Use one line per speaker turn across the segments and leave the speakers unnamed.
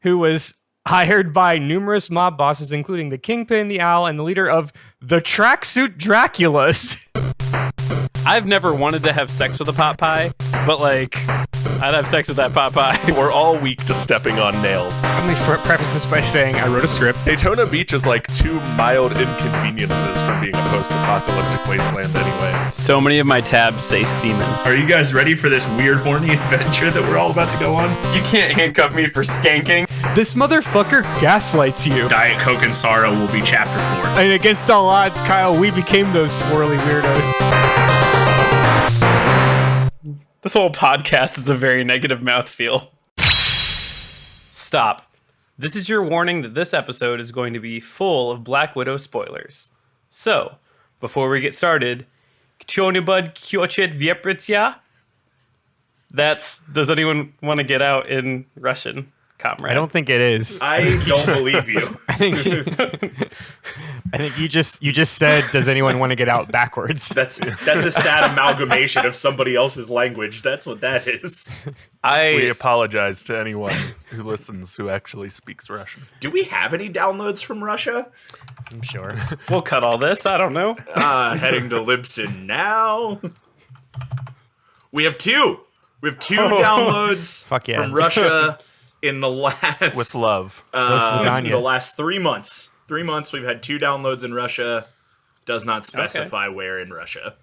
who was hired by numerous mob bosses, including the Kingpin, the Owl, and the leader of the Tracksuit Draculas.
I've never wanted to have sex with a pot pie, but like, I'd have sex with that pot pie.
We're all weak to stepping on nails.
Let me preface this by saying I wrote a script.
Daytona Beach is like 2 mild inconveniences from being a post-apocalyptic wasteland anyway.
So many of my tabs say semen.
Are you guys ready for this weird horny adventure that we're all about to go on?
You can't handcuff me for skanking.
This motherfucker gaslights you.
Diet Coke and Sorrow will be chapter 4.
And against all odds, Kyle, we became those swirly weirdos.
This whole podcast is a very negative mouthfeel. Stop. This is your warning that this episode is going to be full of Black Widow spoilers. So, before we get started, Ktionibud Kyochet Viepritsya? That's, does anyone want to get out in Russian, comrade?
I don't think it is.
I don't believe you.
I think you just said, does anyone want to get out backwards?
That's a sad amalgamation of somebody else's language. That's what that is.
We apologize to anyone who listens who actually speaks Russian.
Do we have any downloads from Russia?
I'm sure.
We'll cut all this. I don't know.
Heading to Libsyn now. We have 2. We have 2 downloads
Fuck yeah.
from Russia in the last...
With love.
the last 3 months. 3 months we've had 2 downloads in Russia. Does not specify where in Russia.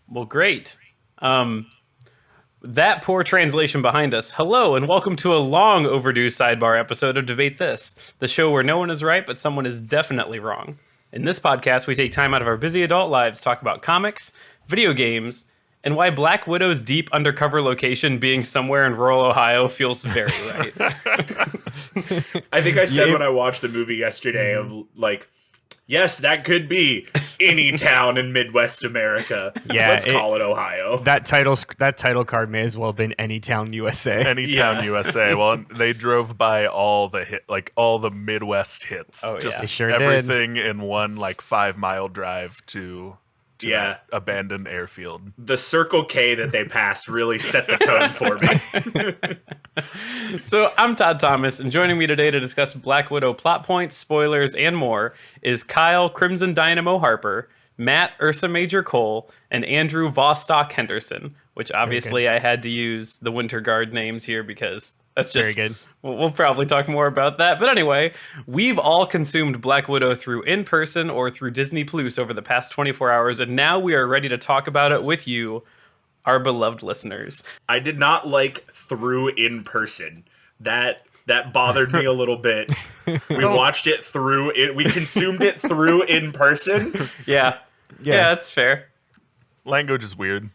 Well, great. That poor translation behind us. Hello, and welcome to a long overdue sidebar episode of Debate This, the show where no one is right, but someone is definitely wrong. In this podcast, we take time out of our busy adult lives to talk about comics, video games, and why Black Widow's deep undercover location being somewhere in rural Ohio feels very right.
I think I said when I watched the movie yesterday of like, yes, that could be any town in Midwest America.
Yeah,
let's call it Ohio.
That title card may as well have been Any Town USA.
Anytown, USA. Well, they drove by all the Midwest hits.
Oh,
Just
They sure
everything in one 5-mile drive to that abandoned airfield.
The Circle K that they passed really set the tone for me.
So I'm Todd Thomas, and joining me today to discuss Black Widow plot points, spoilers, and more is Kyle Crimson Dynamo Harper, Matt Ursa Major Cole, and Andrew Vostok Henderson, which obviously I had to use the Winter Guard names here because that's just...
Very good.
We'll probably talk more about that. But anyway, we've all consumed Black Widow through in-person or through Disney Plus over the past 24 hours, and now we are ready to talk about it with you, our beloved listeners.
I did not like through in person. That bothered me a little bit. We watched it through it. We consumed it through in person.
Yeah, that's fair.
Language is weird.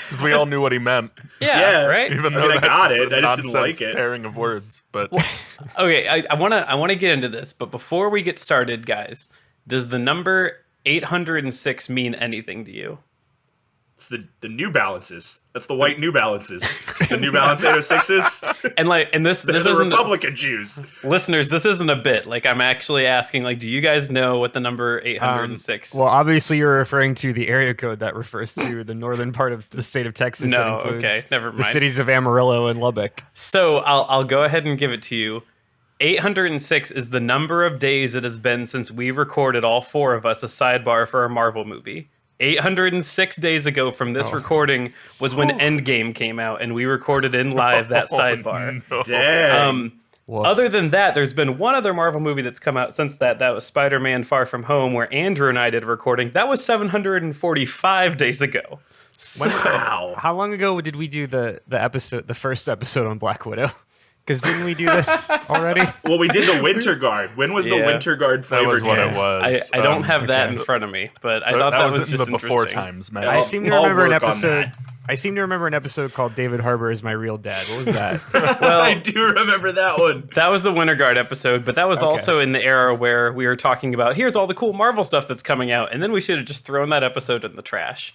Because we all knew what he meant.
Yeah, right?
Even though
I got it. I just
nonsense
didn't like it.
pairing of words. But
Okay, I wanna get into this, but before we get started, guys, does the number 806 mean anything to you?
It's the New Balances. That's the white New Balances. The New Balance 806s.
And this
They're the
isn't
Republican Jews.
listeners, this isn't a bit. I'm actually asking, do you guys know what the number 806?
Well, obviously you're referring to the area code that refers to the northern part of the state of Texas.
No,
that includes
okay, never
the
mind.
cities of Amarillo and Lubbock.
So I'll go ahead and give it to you. 806 is the number of days it has been since we recorded, all 4 of us, a sidebar for a Marvel movie. 806 days ago from this recording was when Endgame came out, and we recorded in live that sidebar.
No.
Dang.
Other than that, there's been one other Marvel movie that's come out since that. That was Spider-Man Far From Home, where Andrew and I did a recording. That was 745 days ago. So,
Wow.
How long ago did we do the first episode on Black Widow? Because didn't we do this already?
Well, we did the Winter Guard. When was the
Yeah.
Winter Guard
That
flavor
was what it
text?
was.
I don't have that in front of me, but I thought that was
in
just
the before
interesting.
times, man.
I seem to
I'll
remember an
work on
episode.
that.
I seem to remember an episode called "David Harbour is my real dad." What was that?
Well,
I do remember that one.
that was the Winter Guard episode, but that was also in the era where we were talking about, here's all the cool Marvel stuff that's coming out, and then we should have just thrown that episode in the trash.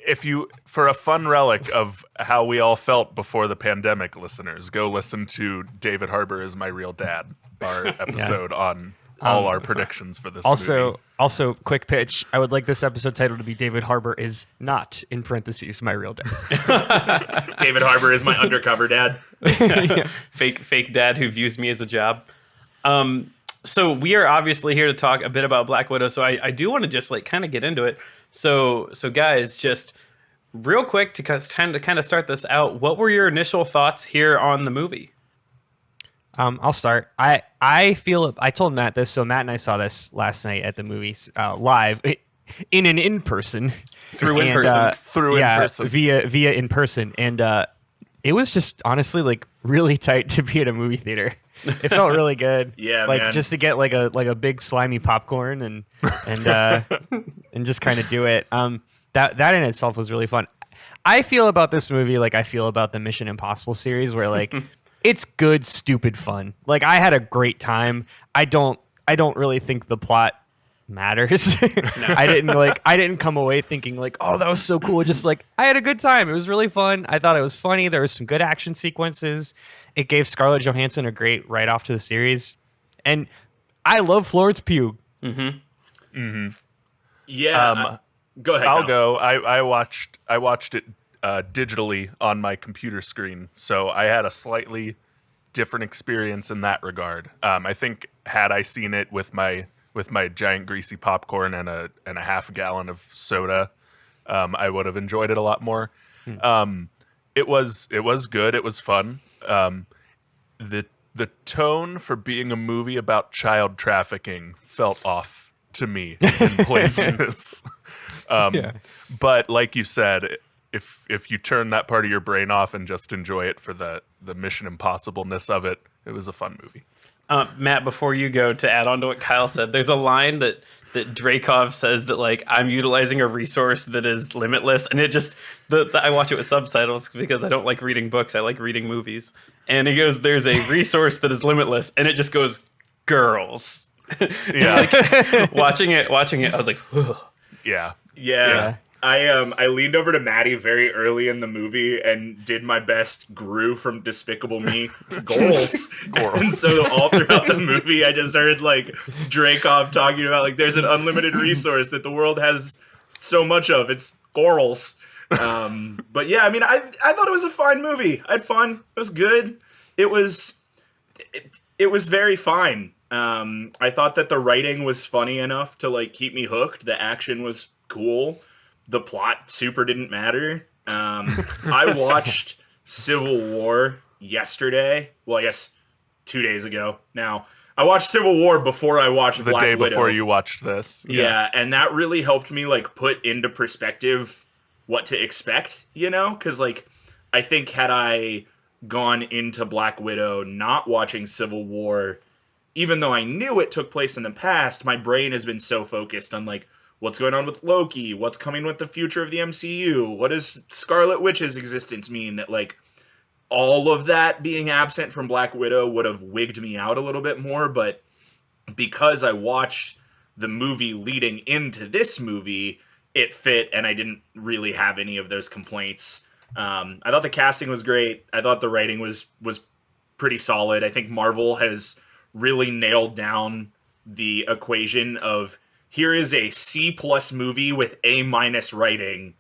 If you, for a fun relic of how we all felt before the pandemic, listeners, go listen to David Harbour is my real dad, our episode on all our predictions for this movie.
Also, quick pitch. I would like this episode title to be David Harbour is not, in parentheses, my real dad.
David Harbour is my undercover dad.
Fake dad who views me as a job. So we are obviously here to talk a bit about Black Widow. So I do want to just like kind of get into it. So guys, just real quick to kind of start this out. What were your initial thoughts here on the movie?
I'll start. I feel I told Matt this, so Matt and I saw this last night at the movies live in person
Through in person.
via in person, and it was just honestly like really tight to be at a movie theater. It felt really good.
Yeah,
like
man.
just to get like a big slimy popcorn and and just kind of do it. That in itself was really fun. I feel about this movie like I feel about the Mission Impossible series, where like it's good, stupid fun. Like I had a great time. I don't really think the plot matters. I didn't come away thinking like, oh, that was so cool. Just like I had a good time. It was really fun. I thought it was funny. There was some good action sequences. It gave Scarlett Johansson a great write off to the series, and I love Florence Pugh.
Yeah. Go ahead.
I'll
Kyle.
go. I watched it digitally on my computer screen, so I had a slightly different experience in that regard. I think had I seen it with my giant greasy popcorn and a half gallon of soda, I would have enjoyed it a lot more. It was good. It was fun. The tone for being a movie about child trafficking felt off to me in places. But like you said, if you turn that part of your brain off and just enjoy it for the Mission Impossible-ness of it, it was a fun movie.
Matt, before you go, to add on to what Kyle said, there's a line that Dreykov says that like I'm utilizing a resource that is limitless, and it just I watch it with subtitles because I don't like reading books. I like reading movies. And he goes, "There's a resource that is limitless," and it just goes, "Girls."
Yeah.
Like, watching it, I was like, "Ugh."
Yeah.
Yeah. I leaned over to Maddie very early in the movie and did my best Gru from Despicable Me goals. And so all throughout the movie, I just heard like Dreykov talking about like there's an unlimited resource that the world has so much of. It's gorals. But yeah, I mean, I thought it was a fine movie. I had fun. It was good. It was very fine. I thought that the writing was funny enough to like keep me hooked. The action was cool. The plot super didn't matter. I watched Civil War yesterday. Well, I guess 2 days ago now. I watched Civil War before I watched Black Widow.
The day before you watched this.
Yeah, and that really helped me like put into perspective what to expect, you know? Because like I think had I gone into Black Widow not watching Civil War, even though I knew it took place in the past, my brain has been so focused on like what's going on with Loki, what's coming with the future of the MCU, what does Scarlet Witch's existence mean, that like all of that being absent from Black Widow would have wigged me out a little bit more. But because I watched the movie leading into this movie, it fit, and I didn't really have any of those complaints. I thought the casting was great. I thought the writing was pretty solid. I think Marvel has really nailed down the equation of here is a C+ movie with A- writing.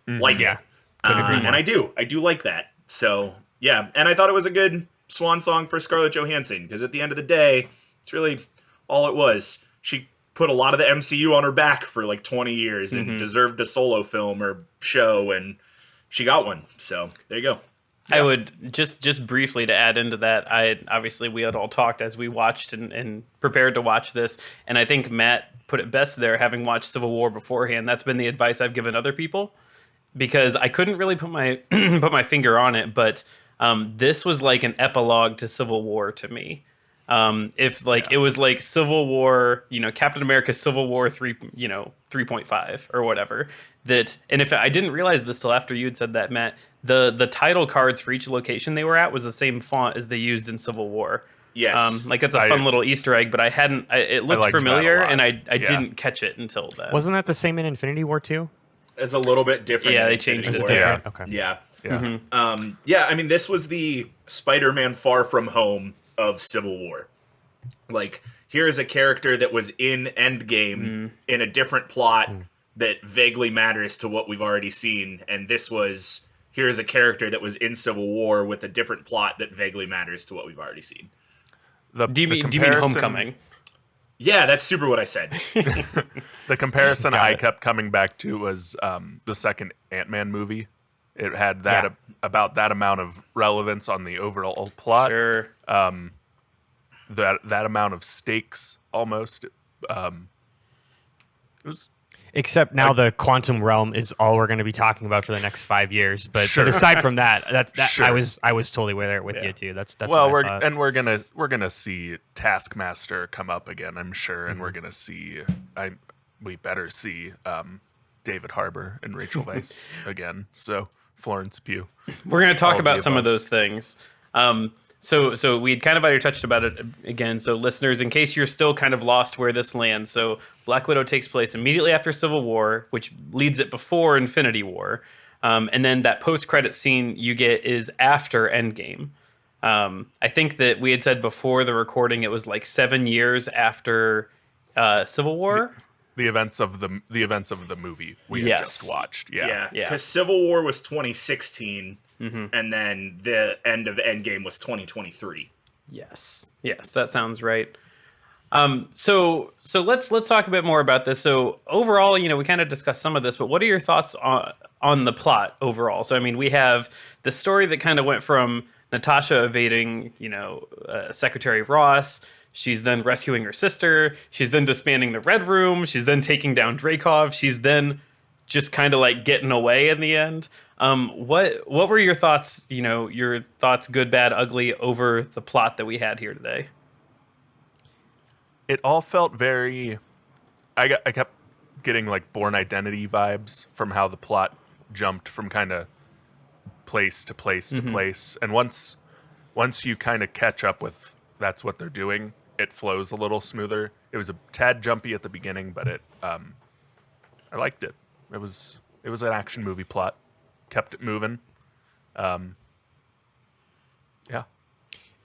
Like it. And I do like that. So yeah, and I thought it was a good swan song for Scarlett Johansson, because at the end of the day, it's really all it was. She put a lot of the MCU on her back for like 20 years and deserved a solo film or show, and she got one. So there you go.
I would just briefly to add into that. We had all talked as we watched and prepared to watch this, and I think Matt put it best there, having watched Civil War beforehand. That's been the advice I've given other people, because I couldn't really put my put my finger on it, but this was like an epilogue to Civil War to me. It was like Civil War, Captain America Civil War 3.5 or whatever. And if I didn't realize this till after you had said that, Matt, the title cards for each location they were at was the same font as they used in Civil War.
Yes.
That's a fun little Easter egg, but it looked familiar, and I didn't catch it until then.
Wasn't that the same in Infinity War too?
It's a little bit different.
Yeah,
than
they changed
Infinity
it.
War.
Yeah. Okay.
Yeah.
Yeah.
I mean, this was the Spider-Man Far From Home of Civil War. Like, here is a character that was in Endgame in a different plot that vaguely matters to what we've already seen, and this was here's a character that was in Civil War with a different plot that vaguely matters to what we've already seen.
Do you mean Homecoming?
Yeah, that's super what I said.
The comparison I kept coming back to was the second Ant-Man movie. It had that about that amount of relevance on the overall plot.
Sure.
That amount of stakes almost. It was.
Except now the quantum realm is all we're going to be talking about for the next 5 years. But,
Sure.
but aside from that,
Sure.
I was totally there with you too. That's
Well,
what I thought.
we're gonna see Taskmaster come up again, I'm sure, and we're gonna see we better see David Harbour and Rachel Weisz again. So Florence Pugh.
We're going to talk
All of
about
the
some of
above.
those things. So we'd kind of already touched about it again. So listeners, in case you're still kind of lost where this lands, so Black Widow takes place immediately after Civil War, which leads it before Infinity War. And then that post-credit scene you get is after Endgame. I think that we had said before the recording it was like 7 years after Civil War.
The events of the movie we had just watched.
Yeah,
Yeah.
because Civil War was 2016, and then the end of Endgame was 2023.
Yes, that sounds right. So let's talk a bit more about this. So overall, we kind of discussed some of this, but what are your thoughts on the plot overall? So I mean, we have the story that kind of went from Natasha evading, Secretary Ross. She's then rescuing her sister. She's then disbanding the Red Room. She's then taking down Dreykov. She's then just kind of like getting away in the end. What were your thoughts? Your thoughts, good, bad, ugly, over the plot that we had here today?
It all felt very. I kept getting like Born Identity vibes from how the plot jumped from kind of place to place to place, and once you kind of catch up with that's what they're doing, it flows a little smoother. It was a tad jumpy at the beginning, but I liked it. It was an action movie plot, kept it moving.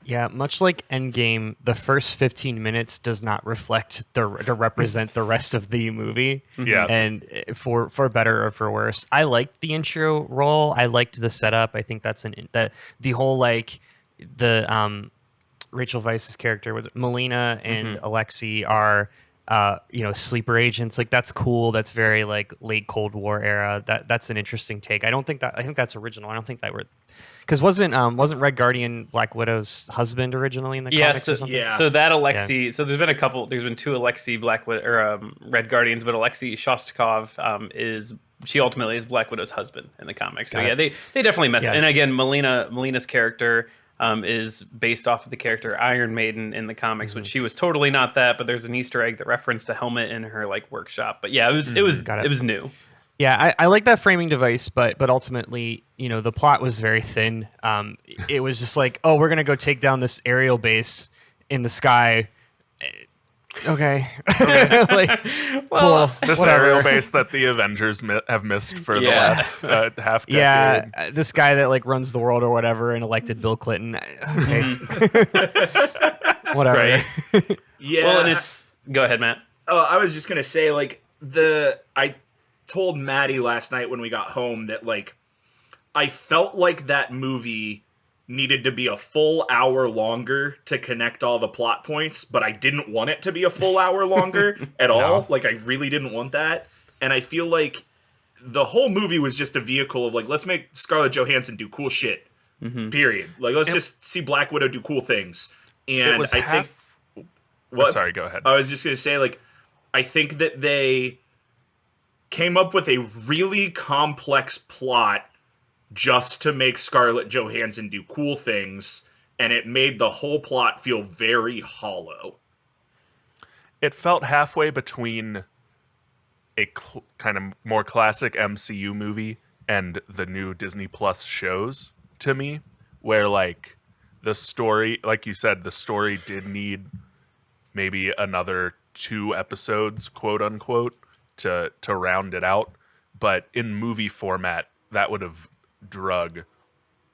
Yeah, much like Endgame, the first 15 minutes does not reflect to represent the rest of the movie.
Yeah.
And for better or for worse, I liked the intro role. I liked the setup. I think that's the whole like the Rachel Weisz's character was Melina and Alexei are sleeper agents. Like that's cool. That's very like late Cold War era. That's an interesting take. I think that's original. I don't think that were. Because wasn't Red Guardian Black Widow's husband originally in the comics or something?
Yeah.
So that Alexei. So there's been two Alexei Black Widow or Red Guardians, but Alexei Shostakov she ultimately is Black Widow's husband in the comics. So they definitely messed. And again, Melina's character is based off of the character Iron Maiden in the comics, which she was totally not that. But there's an Easter egg that referenced a helmet in her like workshop. But yeah, it was new.
Yeah, I like that framing device, but ultimately, the plot was very thin. It was just like, oh, we're gonna go take down this aerial base in the sky. Okay, cool.
This
whatever.
aerial base that the Avengers have missed for the last half decade.
Yeah, this guy that like runs the world or whatever and elected Bill Clinton. Okay, whatever.
Right.
Yeah.
Well, and go ahead, Matt.
Oh, I was just gonna say I told Maddie last night when we got home that like I felt like that movie needed to be a full hour longer to connect all the plot points, but I didn't want it to be a full hour longer at all. Like I really didn't want that. And I feel like the whole movie was just a vehicle of like, let's make Scarlett Johansson do cool shit. Period. Like let's just see Black Widow do cool things. And
It was
think
Oh, sorry, go ahead.
I was just gonna say, like, I think that they came up with a really complex plot just to make Scarlett Johansson do cool things, and it made the whole plot feel very hollow.
It felt halfway between a kind of more classic MCU movie and the new Disney Plus shows to me, where like the story, like you said, the story did need maybe another 2 episodes, quote unquote, to round it out. But in movie format, that would have drug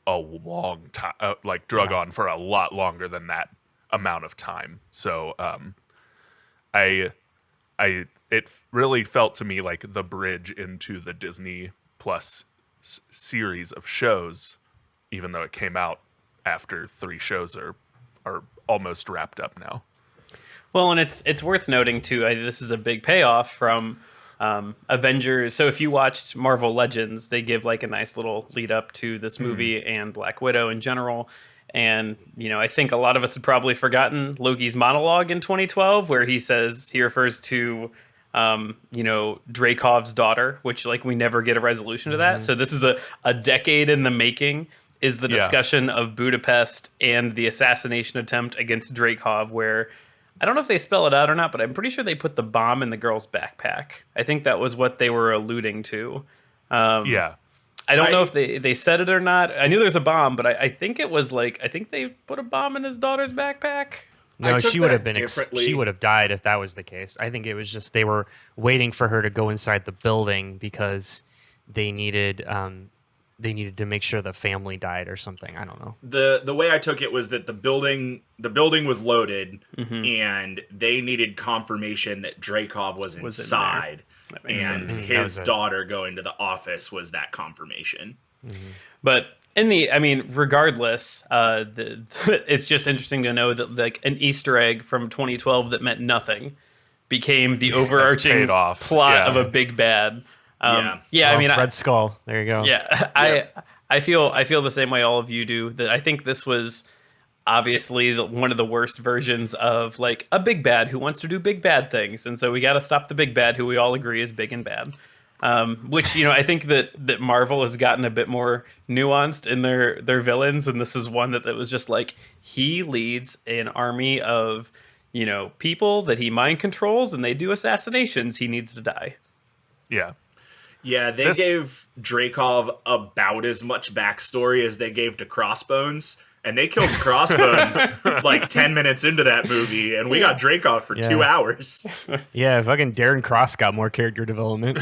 a long time, on for a lot longer than that amount of time. So I it really felt to me like the bridge into the Disney Plus series of shows, even though it came out after 3 shows are almost wrapped up now.
Well, and it's worth noting too. This is a big payoff from Avengers. So if you watched Marvel Legends, they give like a nice little lead up to this movie and Black Widow in general. And I think a lot of us had probably forgotten Loki's monologue in 2012, where he refers to Dreykov's daughter, which like we never get a resolution to that. So this is a decade in the making. Is the discussion of Budapest and the assassination attempt against Dreykov, where I don't know if they spell it out or not, but I'm pretty sure they put the bomb in the girl's backpack. I think that was what they were alluding to. I don't know if they said it or not. I knew there was a bomb, but I think it was I think they put a bomb in his daughter's backpack.
No, she would have been. She would have died if that was the case. I think it was just they were waiting for her to go inside the building because they needed to make sure the family died or something. I don't know.
The way I took it was that the building was loaded, and they needed confirmation that Dreykov was inside. And his daughter going to the office was that confirmation.
But regardless, it's just interesting to know that like an Easter egg from 2012 that meant nothing became the overarching plot of a big bad.
Red Skull. There you go.
Yeah, I feel the same way all of you do. That I think this was obviously one of the worst versions of like a big bad who wants to do big bad things, and so we got to stop the big bad who we all agree is big and bad. Which I think that Marvel has gotten a bit more nuanced in their villains, and this is one that was just like he leads an army of people that he mind controls, and they do assassinations. He needs to die.
Yeah, they gave Dreykov about as much backstory as they gave to Crossbones, and they killed Crossbones like 10 minutes into that movie, and we got Dreykov for 2 hours.
Yeah, fucking Darren Cross got more character development.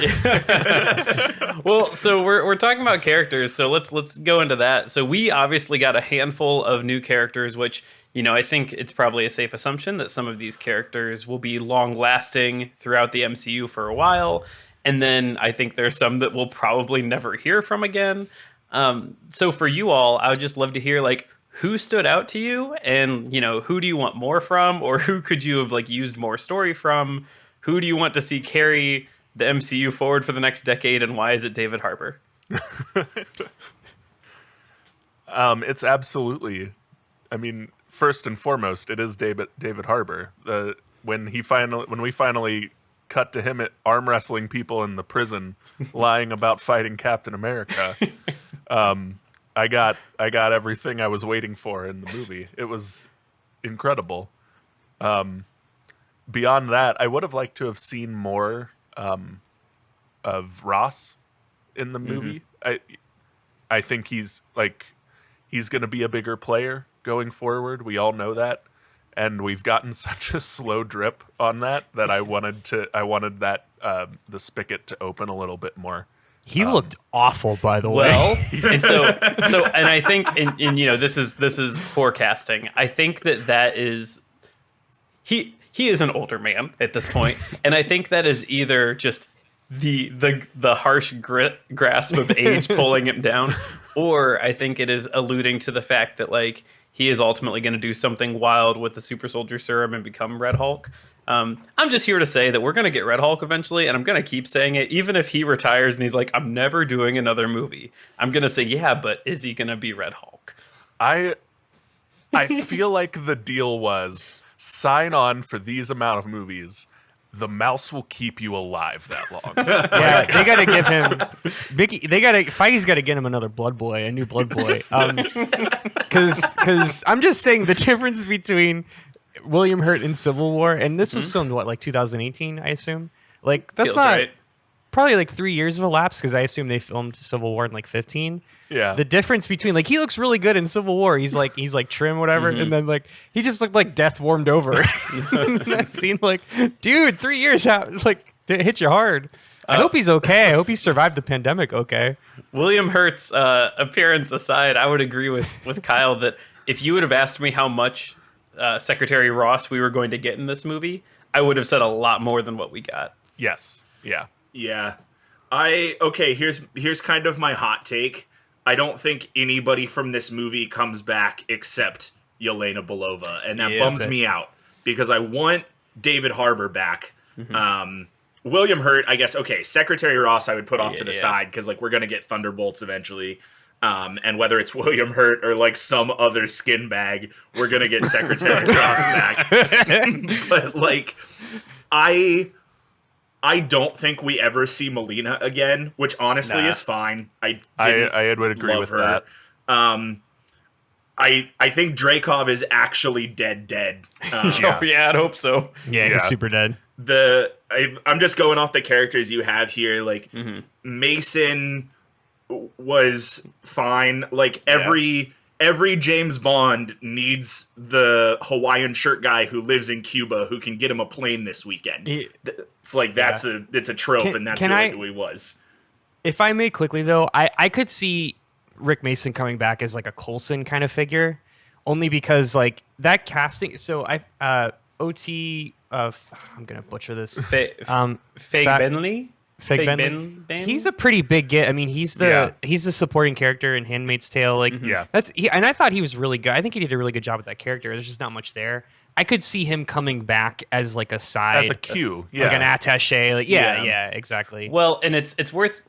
Well, so we're talking about characters, so let's go into that. So we obviously got a handful of new characters, which I think it's probably a safe assumption that some of these characters will be long-lasting throughout the MCU for a while. And then I think there's some that we'll probably never hear from again. So for you all, I would just love to hear like who stood out to you, and who do you want more from, or who could you have like used more story from? Who do you want to see carry the MCU forward for the next decade, and why is it David Harbour?
It's absolutely. I mean, first and foremost, it is David Harbour. When we finally cut to him at arm wrestling people in the prison, lying about fighting Captain America. I got everything I was waiting for in the movie. It was incredible. Beyond that, I would have liked to have seen more of Ross in the movie. I think he's going to be a bigger player going forward. We all know that. And we've gotten such a slow drip on that I wanted that the spigot to open a little bit more.
He looked awful, by the way.
Well, and I think, this is forecasting. I think that is he is an older man at this point, and I think that is either just the harsh grasp of age pulling him down, or I think it is alluding to the fact that like he is ultimately going to do something wild with the super soldier serum and become Red Hulk. I'm just here to say that we're going to get Red Hulk eventually, and I'm going to keep saying it. Even if he retires and he's like, I'm never doing another movie, I'm going to say, yeah, but is he going to be Red Hulk?
I feel like the deal was sign on for these amount of movies. The mouse will keep you alive that long.
Yeah, they got to give him Feige's got to get him another Blood Boy, a new Blood Boy. Because I'm just saying the difference between William Hurt in Civil War, and this was filmed like 2018, I assume. Like that's
Feels
not
right.
Probably like 3 years of elapsed, because I assume they filmed Civil War in like 15.
Yeah.
The difference between like he looks really good in Civil War. He's like trim, whatever, and then like he just looked like death warmed over. That scene, like, dude, 3 years out, like it hit you hard. I hope he's okay. I hope he survived the pandemic okay.
William Hurt's appearance aside, I would agree with Kyle that if you would have asked me how much Secretary Ross we were going to get in this movie, I would have said a lot more than what we got.
Yes. Yeah.
Yeah. Here's kind of my hot take. I don't think anybody from this movie comes back except Yelena Belova, and that
Yeah,
bums
that's it.
me out because I want David Harbour back. William Hurt, I guess. Okay, Secretary Ross, I would put off to the
Yeah.
side because like we're gonna get Thunderbolts eventually, and whether it's William Hurt or like some other skin bag, we're gonna get Secretary Ross back. But like, I don't think we ever see Melina again, which honestly
Nah.
is fine. I
would agree
love
with
her.
that.
I think Dreykov is actually dead.
Oh, yeah, I'd hope so.
Yeah,
Yeah.
he's super dead.
I'm just going off the characters you have here. Like Mason was fine. Like every James Bond needs the Hawaiian shirt guy who lives in Cuba who can get him a plane this weekend. It's like it's a trope, and that's who he was.
If I may quickly though, I could see Rick Mason coming back as like a Coulson kind of figure, only because like that casting. So OT of I'm gonna butcher this.
Fake
Fat-
Benley?
Fig
Ben?
He's a pretty big get. I mean, he's the supporting character in Handmaid's Tale. Like, and I thought he was really good. I think he did a really good job with that character. There's just not much there. I could see him coming back as like a side,
As a Q.
like an attaché. Like,
Yeah.
yeah, exactly.
Well, and it's worth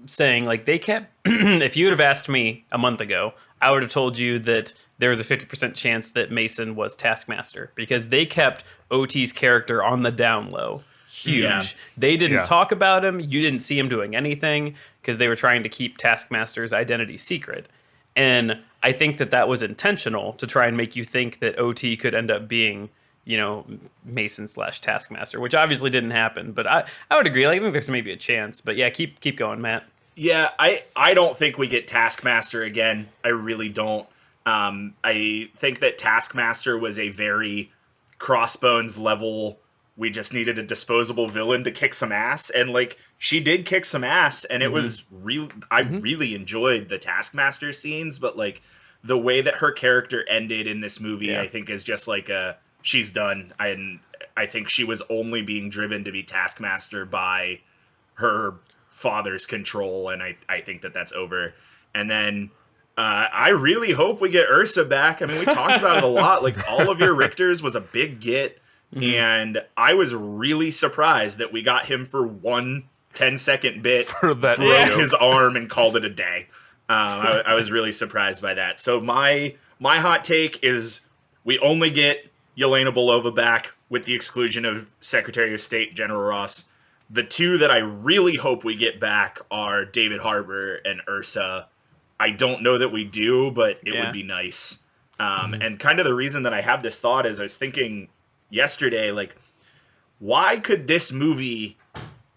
saying, like, they kept, if you would have asked me a month ago, I would have told you that there was a 50% chance that Mason was Taskmaster because they kept OT's character on the down low. Huge.
Yeah.
They didn't talk about him. You didn't see him doing anything because they were trying to keep Taskmaster's identity secret. And I think that was intentional to try and make you think that OT could end up being, Mason / Taskmaster, which obviously didn't happen. But I would agree. Like, I think there's maybe a chance. But yeah, keep going, Matt.
Yeah, I don't think we get Taskmaster again. I really don't. I think that Taskmaster was a very Crossbones level. We just needed a disposable villain to kick some ass, and like she did kick some ass, and it was real. I really enjoyed the Taskmaster scenes, but like the way that her character ended in this movie, I think is just like she's done. I think she was only being driven to be Taskmaster by her father's control, and I think that's over. And then I really hope we get Ursa back. I mean, we talked about it a lot. Like all of your Richters was a big get. And I was really surprised that we got him for one 10-second bit,
For that
broke
radio.
his arm and called it a day. I was really surprised by that. So my hot take is we only get Yelena Belova back with the exclusion of Secretary of State General Ross. The two that I really hope we get back are David Harbour and Ursa. I don't know that we do, but it would be nice. And kind of the reason that I have this thought is I was thinking yesterday, like, why could this movie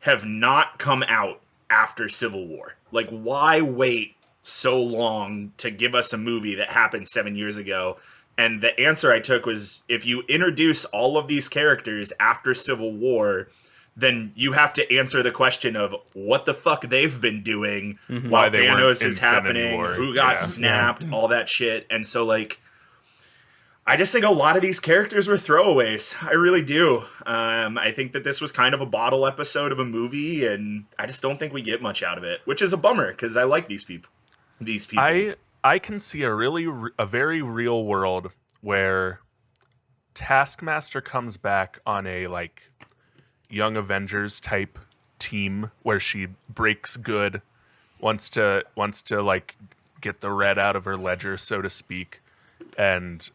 have not come out after Civil War? Like, why wait so long to give us a movie that happened 7 years ago? And the answer I took was, if you introduce all of these characters after Civil War, then you have to answer the question of what the fuck they've been doing
Why
while
they weren't
Thanos is
Infinity
happening,
War.
who got snapped, all that shit. And so, like, I just think a lot of these characters were throwaways. I really do. I think that this was kind of a bottle episode of a movie, and I just don't think we get much out of it, which is a bummer because I like these people.
I can see a very real world where Taskmaster comes back on a like Young Avengers type team where she breaks good, wants to like get the red out of her ledger, so to speak, and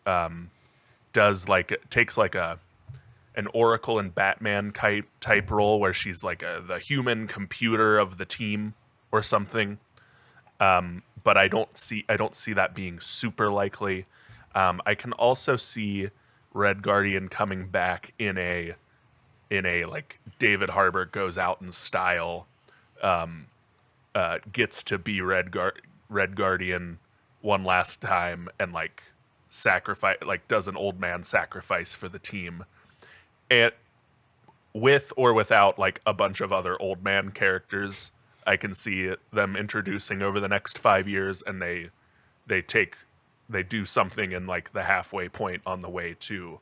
takes like an Oracle and Batman type role where she's like the human computer of the team or something. But I don't see that being super likely. I can also see Red Guardian coming back in a like David Harbour goes out in style, gets to be Red Guardian one last time and like does an old man sacrifice for the team, and with or without like a bunch of other old man characters. I can see them introducing over the next 5 years, and they do something in like the halfway point on the way to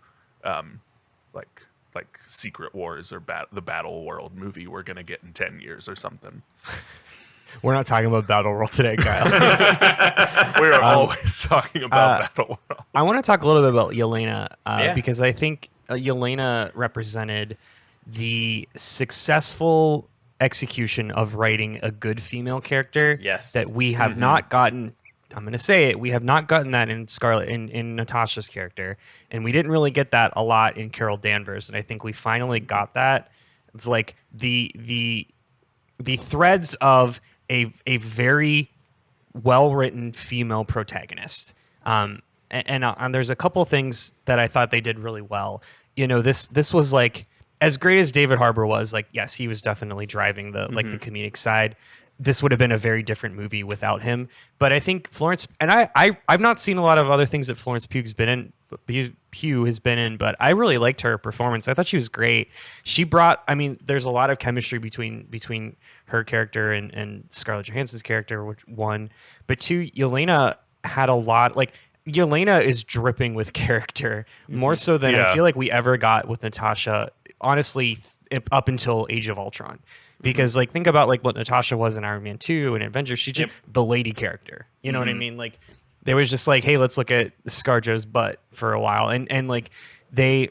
like like Secret Wars or the Battle World movie we're gonna get in 10 years or something.
We're not talking about Battle World today, Kyle.
We're always talking about Battle World.
I want to talk a little bit about Yelena
Yeah.
because I think Yelena represented the successful execution of writing a good female character.
Yes.
That we have not gotten. I'm going to say it. We have not gotten that in Scarlet in Natasha's character, and we didn't really get that a lot in Carol Danvers. And I think we finally got that. It's like the threads of a very well written female protagonist. And there's a couple things that I thought they did really well. You know, this was like, as great as David Harbour was, like, yes, he was definitely driving the like the comedic side. This would have been a very different movie without him. But I think Florence, and I've not seen a lot of other things that Florence Pugh's been in. Pugh has been in, but I really liked her performance. I thought she was great. She brought, I mean, there's a lot of chemistry between her character and Scarlett Johansson's character, which one, but two, Yelena had a lot, like, Yelena is dripping with character more so than I feel like we ever got with Natasha, honestly, up until Age of Ultron. Because like, think about like what Natasha was in Iron Man 2 and Avengers. She's just the lady character. You know what I mean? Like, there was just like, hey, let's look at ScarJo's butt for a while. And like the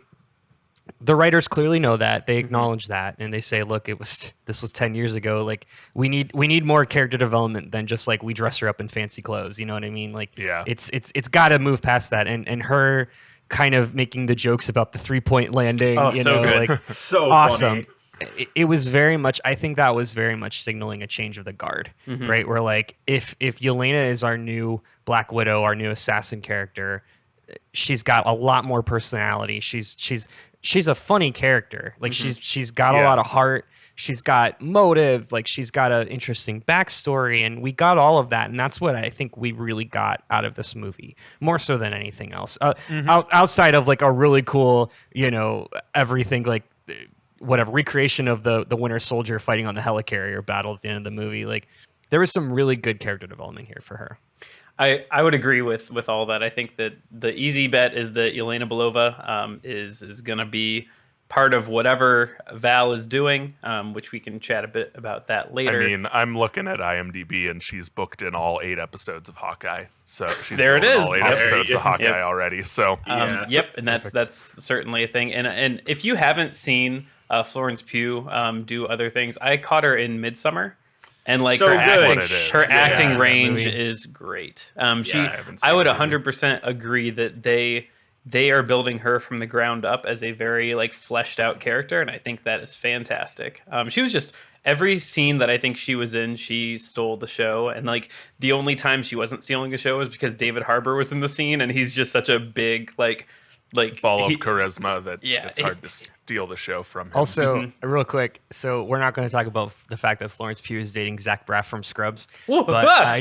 writers clearly know that. They acknowledge that, and they say, look, this was 10 years ago. Like, we need more character development than just like we dress her up in fancy clothes. You know what I mean? Like, it's got to move past that. And her kind of making the jokes about the 3-point landing, you
so
know,
good.
like,
So
awesome.
funny.
It was very much, I think that was very much signaling a change of the guard, right? Where like, if Yelena is our new Black Widow, our new assassin character, she's got a lot more personality. She's a funny character. Like, she's got a lot of heart. She's got motive. Like, she's got an interesting backstory, and we got all of that. And that's what I think we really got out of this movie, more so than anything else. Outside of like a really cool, you know, everything like, whatever recreation of the Winter Soldier fighting on the helicarrier battle at the end of the movie. Like, there was some really good character development here for her.
I would agree with all that. I think that the easy bet is that Yelena Belova is going to be part of whatever Val is doing, which we can chat a bit about that later.
I mean, I'm looking at IMDb, and she's booked in all 8 episodes of Hawkeye. So she's
There it
doing
is.
all 8
Yep.
episodes of Hawkeye
Yep.
already. So
Yep, and that's certainly a thing. And if you haven't seen Florence Pugh do other things, I caught her in Midsummer, and like
So
her
good.
acting,
What it is.
her
Yeah.
acting
Yeah.
range
Movie.
is great.
I haven't
I
seen
would
it either.
100% agree that they are building her from the ground up as a very like fleshed out character, and I think that is fantastic. She was just, every scene that I think she was in, she stole the show, and like the only time she wasn't stealing the show was because David Harbour was in the scene, and he's just such a big like
ball of
he-
charisma that
Yeah,
it's hard to steal the show from him.
Also, real quick, so we're not going to talk about the fact that Florence Pugh is dating Zach Braff from Scrubs,
Whoa.
but I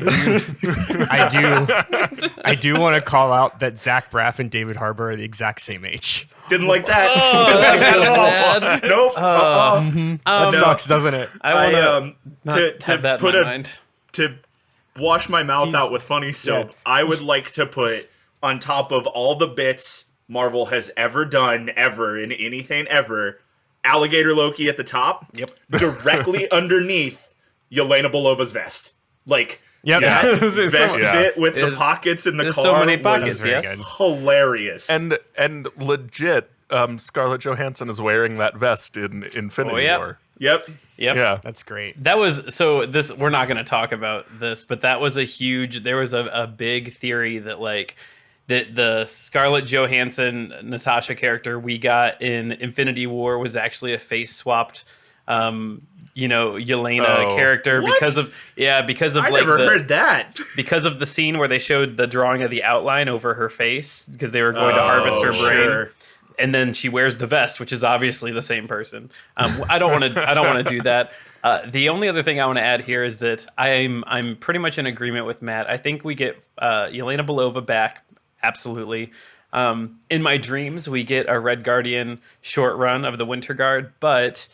do want to call out that Zach Braff and David Harbour are the exact same age.
Didn't like that.
that feels bad.
Nope.
That
No.
sucks, doesn't it?
I want
to
have that
put
in
a
my mind.
to wash my mouth out with funny soap, I would like to put on top of all the bits Marvel has ever done, ever, in anything ever, Alligator Loki at the top.
Yep.
Directly underneath Yelena Belova's vest. Like,
Yep.
that
There's so
vest
much-
bit with the
There's-
pockets in the
there's
car
so many
was
pockets,
very
yes.
good.
hilarious.
and legit, Scarlett Johansson is wearing that vest in Infinity
Oh, yeah.
War.
Yep.
Yep.
Yeah.
That's great.
That was, so this, we're not going to talk about this, but that was there was a big theory that like that the Scarlett Johansson Natasha character we got in Infinity War was actually a face swapped Yelena character
What?
because of
I
like
never heard that.
because of the scene where they showed the drawing of the outline over her face because they were going to harvest her brain.
Sure.
And then she wears the vest, which is obviously the same person. I don't want to do that. The only other thing I want to add here is that I'm pretty much in agreement with Matt. I think we get Yelena Belova back, absolutely. In my dreams, we get a Red Guardian short run of the Winter Guard, but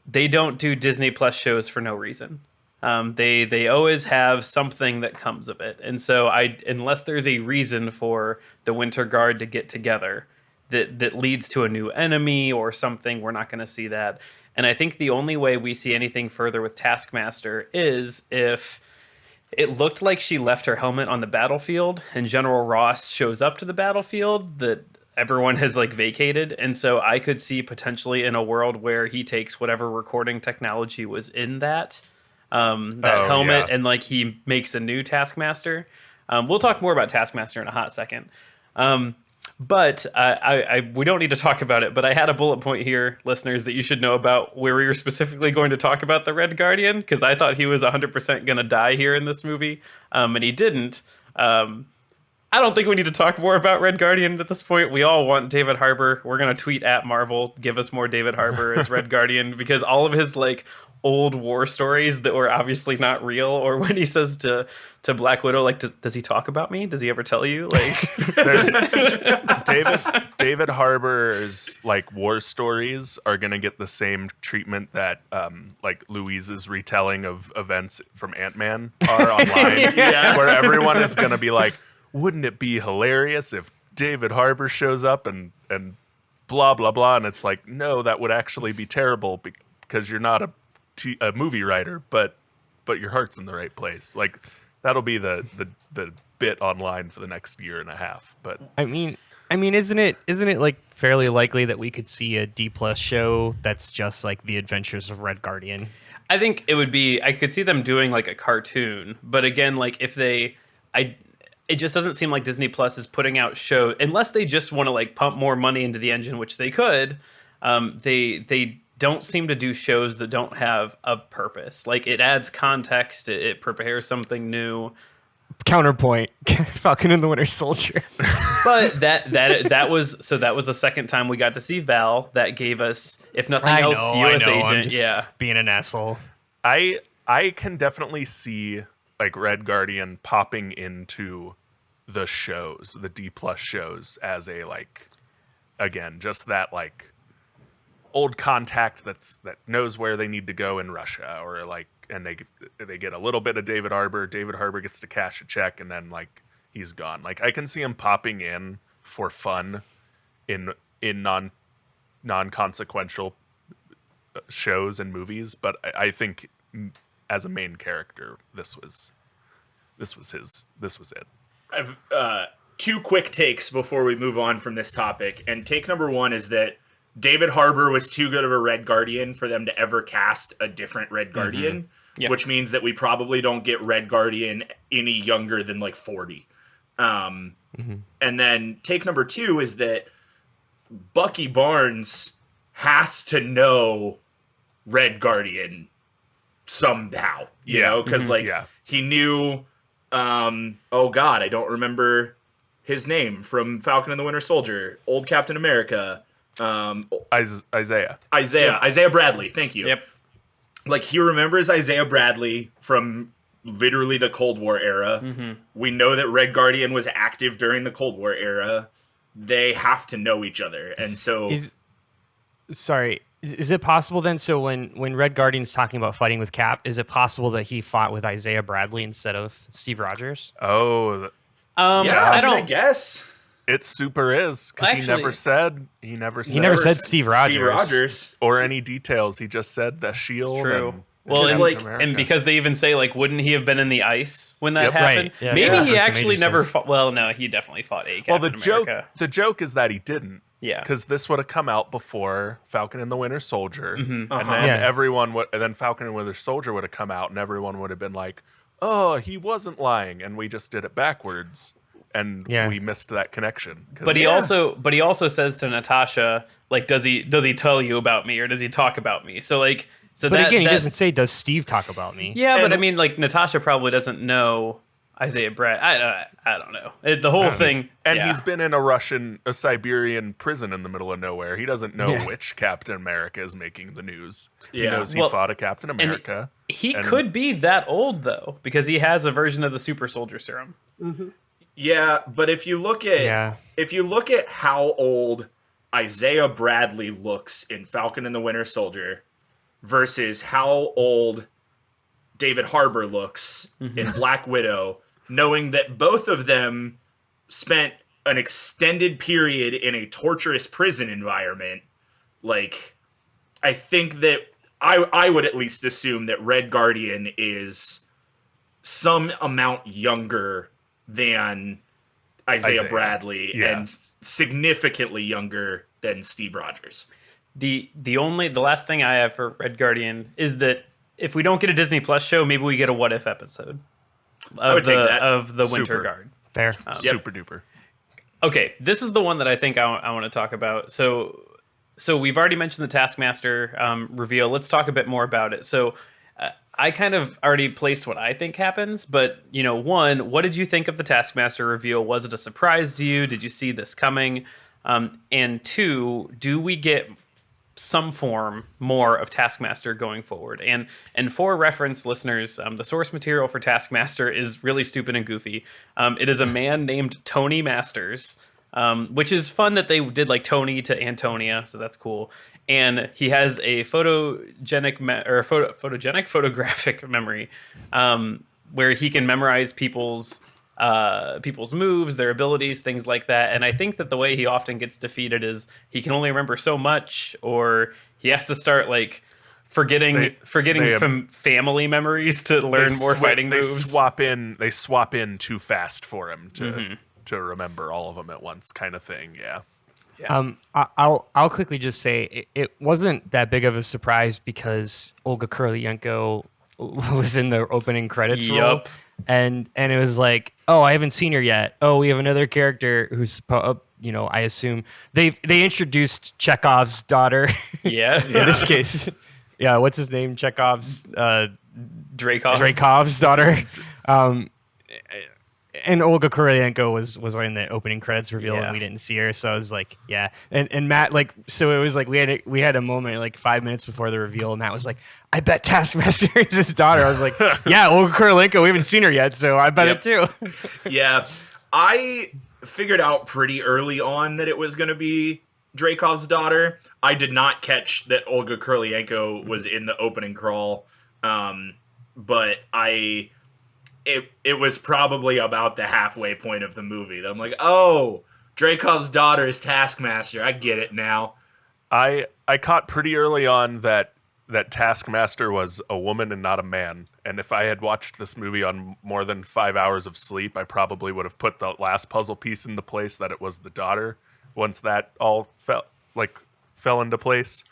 they don't do Disney Plus shows for no reason. They always have something that comes of it, and so unless there's a reason for the Winter Guard to get together, that leads to a new enemy or something. We're not going to see that. And I think the only way we see anything further with Taskmaster is if it looked like she left her helmet on the battlefield and General Ross shows up to the battlefield that everyone has like vacated. And so I could see potentially in a world where he takes whatever recording technology was in that helmet and like he makes a new Taskmaster. We'll talk more about Taskmaster in a hot second. But we don't need to talk about it, but I had a bullet point here, listeners, that you should know about where we were specifically going to talk about the Red Guardian, because I thought he was 100% going to die here in this movie, and he didn't. I don't think we need to talk more about Red Guardian at this point. We all want David Harbour. We're going to tweet at Marvel, give us more David Harbour as Red Guardian, because all of his like old war stories that were obviously not real, or when he says to Black Widow, like, does he talk about me? Does he ever tell you? Like,
there's David Harbour's like war stories are gonna get the same treatment that like Louise's retelling of events from Ant-Man are online, where everyone is gonna be like, wouldn't it be hilarious if David Harbour shows up and blah blah blah, and it's like, no, that would actually be terrible because you're not a movie writer, but your heart's in the right place. Like, that'll be the bit online for the next year and a half. But
I mean, isn't it like fairly likely that we could see a D+ show that's just like the Adventures of Red Guardian?
I think it would be. I could see them doing like a cartoon, but again, like if it just doesn't seem like Disney Plus is putting out shows unless they just want to like pump more money into the engine, which they could. They don't seem to do shows that don't have a purpose. Like, it adds context, it prepares something new.
Counterpoint: Falcon and the Winter Soldier.
But that was the second time we got to see Val. That gave us, if nothing else, US Agent.
I'm just being an asshole.
I can definitely see like Red Guardian popping into the shows, the D+ shows, as a like, again, just that like old contact that knows where they need to go in Russia, or like, and they get a little bit of David Harbour. David Harbour gets to cash a check, and then like he's gone. Like, I can see him popping in for fun in non-consequential shows and movies, but I think as a main character, this was it.
I've two quick takes before we move on from this topic, and take number one is that David Harbour was too good of a Red Guardian for them to ever cast a different Red Guardian, which means that we probably don't get Red Guardian any younger than like 40. And then take number two is that Bucky Barnes has to know Red Guardian somehow, you know, because he knew, oh God, I don't remember his name from Falcon and the Winter Soldier, old Captain America.
Isaiah
Bradley. Thank you.
Yep.
Like, he remembers Isaiah Bradley from literally the Cold War era. We know that Red Guardian was active during the Cold War era. They have to know each other, and so.
Is it possible then? So when Red Guardian's talking about fighting with Cap, is it possible that he fought with Isaiah Bradley instead of Steve Rogers?
Oh,
I guess.
It super is, because he never said
Steve Rogers.
or any details. He just said the shield.
True. Well, and because they even say, like, wouldn't he have been in the ice when that happened?
Right. Yeah,
Maybe he actually never fought. Well, no, he definitely fought a Captain America.
The joke is that he didn't.
Yeah.
Because this would have come out before Falcon and the Winter Soldier, and then and then Falcon and Winter Soldier would have come out, and everyone would have been like, "Oh, he wasn't lying," and we just did it backwards. And we missed that connection.
But he also says to Natasha, like, does he tell you about me, or does he talk about me? So like,
he doesn't say, does Steve talk about me?
Yeah, but I mean, like, Natasha probably doesn't know Isaiah Brad. I don't know. The whole thing.
He's been in a Siberian prison in the middle of nowhere. He doesn't know which Captain America is making the news. He knows he fought a Captain America.
He could be that old though, because he has a version of the super soldier serum.
Yeah, but if you look at how old Isaiah Bradley looks in Falcon and the Winter Soldier versus how old David Harbour looks in Black Widow, knowing that both of them spent an extended period in a torturous prison environment, like, I think that I would at least assume that Red Guardian is some amount younger than Isaiah Bradley and significantly younger than Steve Rogers.
The last thing I have for Red Guardian is that if we don't get a Disney Plus show, maybe we get a What If episode of the Winter Guard.
Fair.
Super duper.
Okay, this is the one that I think I want to talk about. So we've already mentioned the Taskmaster reveal. Let's talk a bit more about it. So I kind of already placed what I think happens, but, one, what did you think of the Taskmaster reveal? Was it a surprise to you? Did you see this coming? And two, do we get some form more of Taskmaster going forward? And for reference, listeners, the source material for Taskmaster is really stupid and goofy. It is a man named Tony Masters, which is fun that they did like Tony to Antonia, so that's cool. And he has a photographic memory, where he can memorize people's moves, their abilities, things like that. And I think that the way he often gets defeated is he can only remember so much, or he has to start like forgetting family memories to learn more fighting moves.
They swap in too fast for him to remember all of them at once, kind of thing. Yeah.
I'll quickly just say it wasn't that big of a surprise because Olga Kurylenko was in the opening credits roll, and it was like, oh, I haven't seen her yet. Oh, we have another character who's I assume they introduced Chekhov's daughter.
Yeah,
in this case, yeah. What's his name? Chekhov's Dreykov's daughter. And Olga Kurylenko was in the opening credits reveal, and we didn't see her, so I was like, yeah. And Matt, like, so it was like we had a moment like 5 minutes before the reveal, and Matt was like, I bet Taskmaster is his daughter. I was like, yeah, Olga Kurylenko, we haven't seen her yet, so I bet it too.
Yeah, I figured out pretty early on that it was going to be Dreykov's daughter. I did not catch that Olga Kurylenko was in the opening crawl, but It was probably about the halfway point of the movie that I'm like, oh, Dreykov's daughter is Taskmaster. I get it now.
I caught pretty early on that Taskmaster was a woman and not a man. And if I had watched this movie on more than 5 hours of sleep, I probably would have put the last puzzle piece into place that it was the daughter. Once that all fell into place,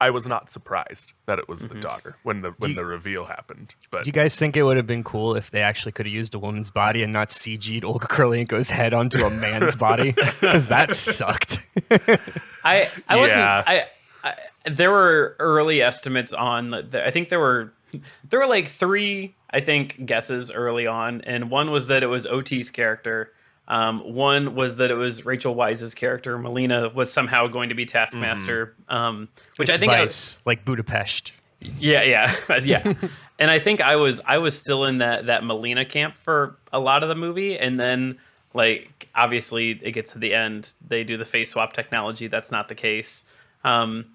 I was not surprised that it was the daughter when the reveal happened. But
do you guys think it would have been cool if they actually could have used a woman's body and not CG'd Olga Kurylenko's head onto a man's body? Because that sucked.
There were early estimates on. I think there were like three, guesses early on, and one was that it was OT's character. One was that it was Rachel Weisz's character. Melina was somehow going to be Taskmaster, which
it's
I think
Weisz, like Budapest.
Yeah. And I think I was still in that Melina camp for a lot of the movie, and then like obviously it gets to the end, they do the face swap technology. That's not the case. And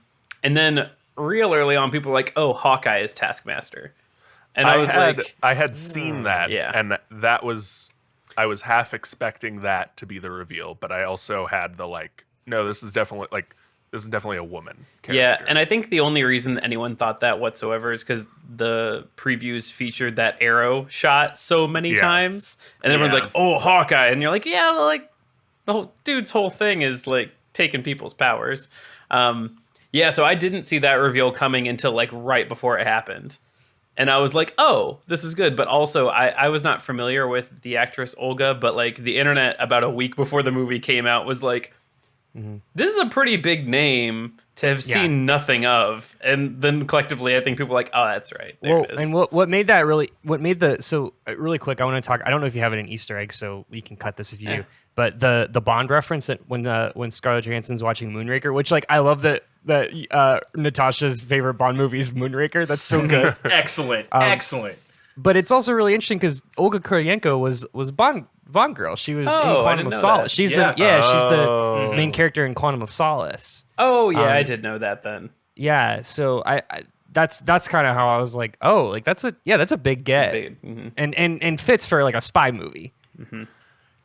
then real early on, people were like, "Oh, Hawkeye is Taskmaster," and
I had seen that, and that was. I was half expecting that to be the reveal, but I also had the no, this is definitely a woman character.
Yeah, and I think the only reason anyone thought that whatsoever is because the previews featured that arrow shot so many times, and everyone's like, "Oh, Hawkeye," and you're like, "Yeah, like the whole dude's whole thing is like taking people's powers." So I didn't see that reveal coming until like right before it happened. And I was like, oh, this is good. But also, I was not familiar with the actress Olga, but like the internet about a week before the movie came out was like, this is a pretty big name to have seen nothing of. And then collectively, I think people were like, oh, that's right. There it is.
And so really quick, I want to talk, I don't know if you have it in Easter egg, so we can cut this if you do. But the Bond reference that when Scarlett Johansson's watching Moonraker, which like I love that Natasha's favorite Bond movie is Moonraker. That's so good.
Excellent.
But it's also really interesting because Olga Kurylenko was Bond girl. She was in Quantum of Solace. She's she's the main character in Quantum of Solace.
Oh yeah, I did know that then.
Yeah, so I that's kind of how I was like, oh, like that's a big get, and fits for like a spy movie.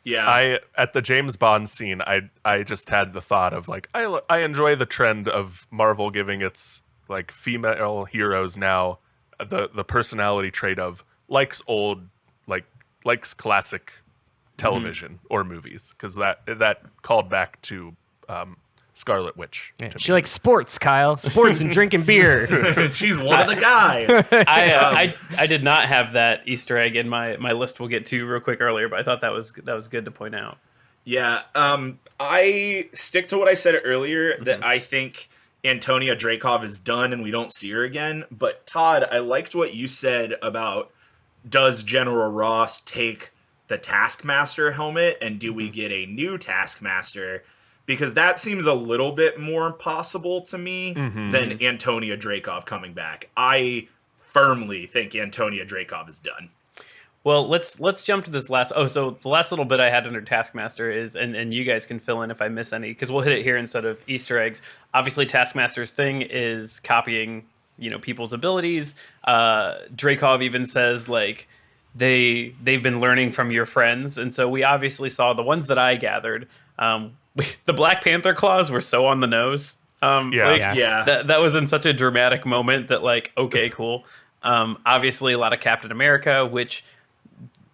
Yeah.
At the James Bond scene, I just had the thought of like I enjoy the trend of Marvel giving its like female heroes now the personality trait of likes old likes classic television or movies, because that called back to Scarlet Witch.
Yeah,
to
she
me.
likes sports, Kyle. Sports and drinking beer.
She's one of the guys.
I did not have that Easter egg in my list. We'll get to real quick earlier, but I thought that was good to point out.
Yeah, I stick to what I said earlier, that I think Antonia Dreykov is done and we don't see her again. But Todd, I liked what you said about, does General Ross take the Taskmaster helmet, and do we get a new Taskmaster? Because that seems a little bit more possible to me than Antonia Dreykov coming back. I firmly think Antonia Dreykov is done.
Well, let's jump to this last. Oh, so the last little bit I had under Taskmaster is, and you guys can fill in if I miss any, because we'll hit it here instead of Easter eggs. Obviously, Taskmaster's thing is copying, people's abilities. Dreykov even says like they've been learning from your friends, and so we obviously saw the ones that I gathered. The Black Panther claws were so on the nose. That was in such a dramatic moment that like, okay, cool. Obviously a lot of Captain America, which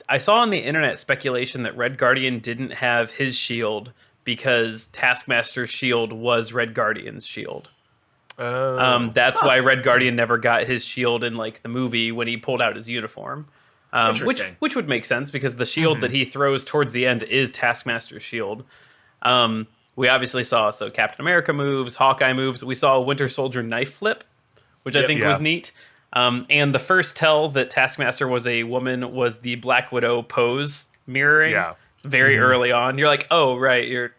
I saw on the internet speculation that Red Guardian didn't have his shield because Taskmaster's shield was Red Guardian's shield. That's why Red Guardian never got his shield in like the movie when he pulled out his uniform. Which would make sense because the shield that he throws towards the end is Taskmaster's shield. We obviously saw Captain America moves, Hawkeye moves. We saw a Winter Soldier knife flip, which I think was neat. And the first tell that Taskmaster was a woman was the Black Widow pose mirroring very early on. You're like, oh, right.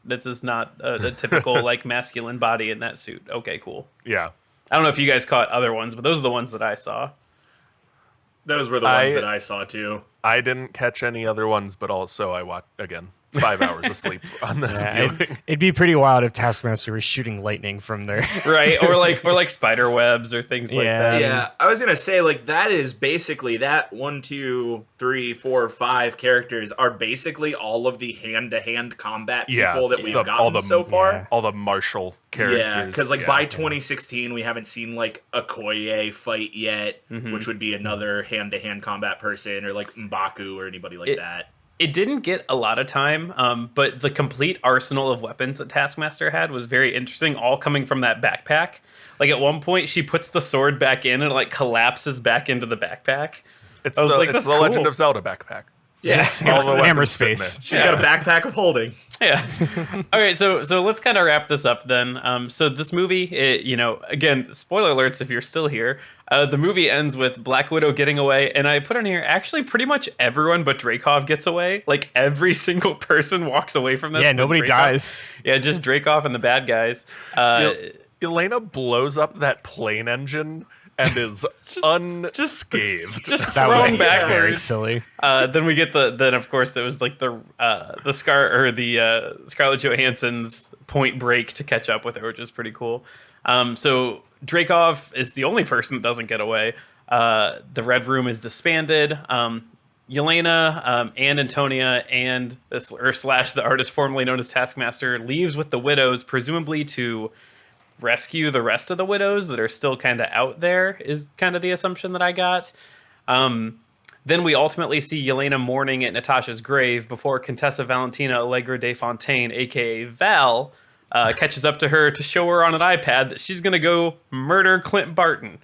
This is not a typical like masculine body in that suit. Okay, cool.
Yeah.
I don't know if you guys caught other ones, but those are the ones that I saw.
Those were the ones that I saw too.
I didn't catch any other ones, but also I watched, again, 5 hours of sleep on this viewing.
It'd be pretty wild if Taskmaster was shooting lightning from there.
Right, or like spider webs or things like that.
Yeah, I was gonna say like that is basically that 1, 2, 3, 4, 5 characters are basically all of the hand-to-hand combat people that we've gotten so far.
Yeah. All the martial characters.
Yeah, because by 2016 we haven't seen like a Okoye fight yet, which would be another hand-to-hand combat person, or like M'Baku or anybody like that.
It didn't get a lot of time, but the complete arsenal of weapons that Taskmaster had was very interesting, all coming from that backpack. Like at one point, she puts the sword back in and it like collapses back into the backpack.
It's the Legend of Zelda backpack.
Yeah,
all the
Hammer
weapons fit in there.
space.
She's got a backpack of holding.
Yeah. All right, so let's kind of wrap this up then. So this movie, again, spoiler alerts if you're still here. The movie ends with Black Widow getting away, and I put on here, actually pretty much everyone but Dreykov gets away. Like every single person walks away from this.
Yeah, nobody dies.
Yeah, just Dreykov and the bad guys.
Yelena blows up that plane engine and is unscathed.
Just
That
thrown
was
backwards.
very silly.
Then we get then of course there was like the Scarlett Johansson's Point Break to catch up with her, which is pretty cool. So Dreykov is the only person that doesn't get away. The Red Room is disbanded. Yelena and Antonia and the artist formerly known as Taskmaster leaves with the widows, presumably to rescue the rest of the widows that are still kind of out there, is kind of the assumption that I got. Then we ultimately see Yelena mourning at Natasha's grave before Contessa Valentina Allegra de Fontaine, aka Val, catches up to her to show her on an iPad that she's going to go murder Clint Barton.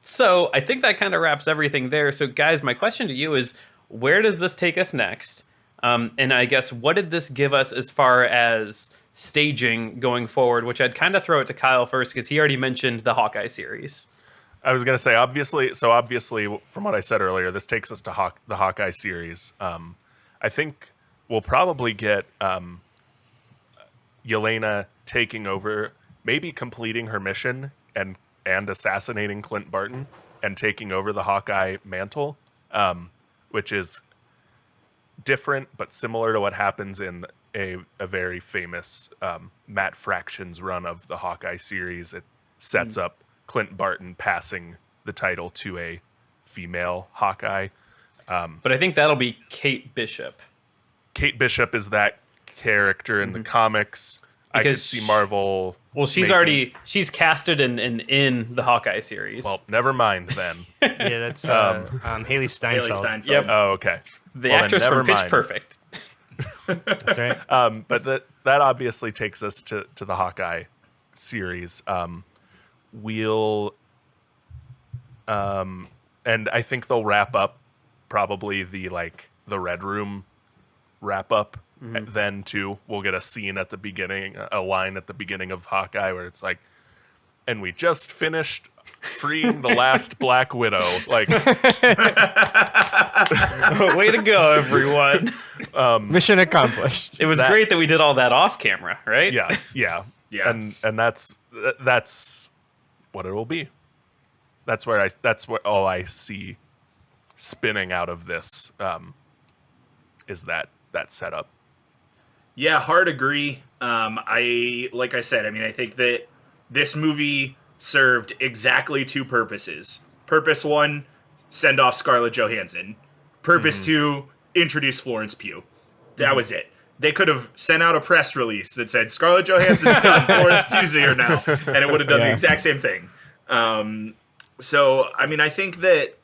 So I think that kind of wraps everything there. So guys, my question to you is, where does this take us next? And I guess, what did this give us as far as staging going forward, which I'd kind of throw it to Kyle first because he already mentioned the Hawkeye series.
I was going to say, obviously, from what I said earlier, this takes us to the Hawkeye series. I think we'll probably get Yelena taking over, maybe completing her mission and assassinating Clint Barton and taking over the Hawkeye mantle, which is different but similar to what happens in a very famous Matt Fraction's run of the Hawkeye series. It sets up Clint Barton passing the title to a female Hawkeye.
But I think that'll be Kate Bishop.
Kate Bishop is that character in the comics. I could
Because
see Marvel.
Well, she's casted in the Hawkeye series.
Well, never mind then.
Yeah, that's Haley Steinfeld.
Haley Steinfeld.
Yep.
Oh, okay.
the
well, then
actress
never
from Pitch
mind.
Perfect.
That's right.
But that obviously takes us to the Hawkeye series. We'll and I think they'll wrap up probably the Red Room wrap up. Then too, we'll get a scene at the beginning, a line at the beginning of Hawkeye where it's like, and we just finished freeing the last Black Widow. Like,
Way to go, everyone!
Mission accomplished.
It was great that we did all that off camera, right?
yeah.
Yeah.
And that's what it will be. That's what all I see spinning out of this is that setup.
Yeah, hard agree. Like I said, I mean, I think that this movie served exactly two purposes. Purpose one, send off Scarlett Johansson. Purpose two, introduce Florence Pugh. That was it. They could have sent out a press release that said Scarlett Johansson's done, Florence Pugh's here now, and it would have done the exact same thing. So, I mean, I think that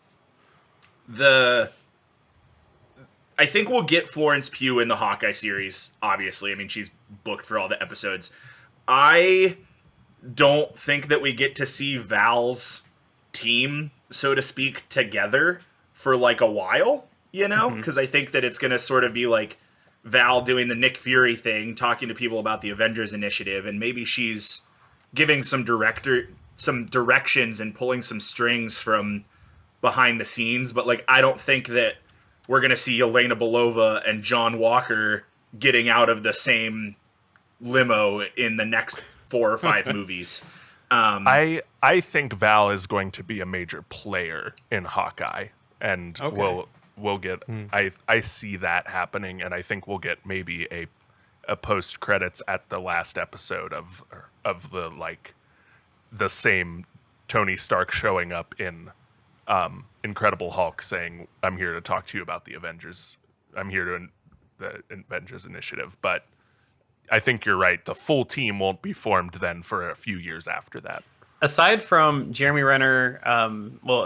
I think we'll get Florence Pugh in the Hawkeye series, obviously. I mean, she's booked for all the episodes. I don't think that we get to see Val's team, so to speak, together for like a while, you know? Because I think that it's going to sort of be like Val doing the Nick Fury thing, talking to people about the Avengers Initiative, and maybe she's giving some directions and pulling some strings from behind the scenes. But like, I don't think that we're going to see Yelena Belova and John Walker getting out of the same limo in the next 4 or 5 movies.
I think Val is going to be a major player in Hawkeye, and we'll get. I see that happening, and I think we'll get maybe a post credits at the last episode of the same Tony Stark showing up in Incredible Hulk, saying, "I'm here to talk to you about the Avengers. I'm here to the Avengers Initiative." But I think you're right. The full team won't be formed then for a few years after that.
Aside from Jeremy Renner,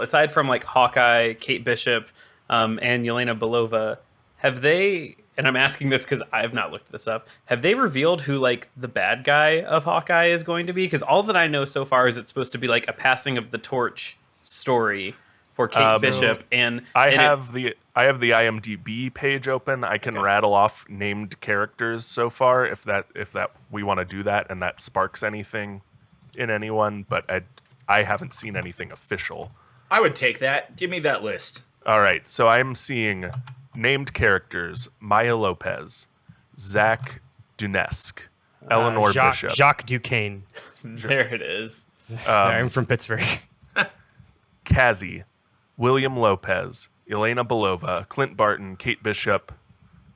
aside from like Hawkeye, Kate Bishop, and Yelena Belova, have they? And I'm asking this because I have not looked this up. Have they revealed who like the bad guy of Hawkeye is going to be? Because all that I know so far is it's supposed to be like a passing of the torch story for Kate Bishop, and
I have the IMDb page open. I can rattle off named characters so far if that we want to do that and that sparks anything in anyone, but I haven't seen anything official.
I would take that. Give me that list.
All right, so I'm seeing named characters: Maya Lopez, Zach Dunesk, Eleanor Bishop,
Jacques Duquesne.
there it is.
I'm from Pittsburgh.
Kazi, William Lopez, Yelena Belova, Clint Barton, Kate Bishop,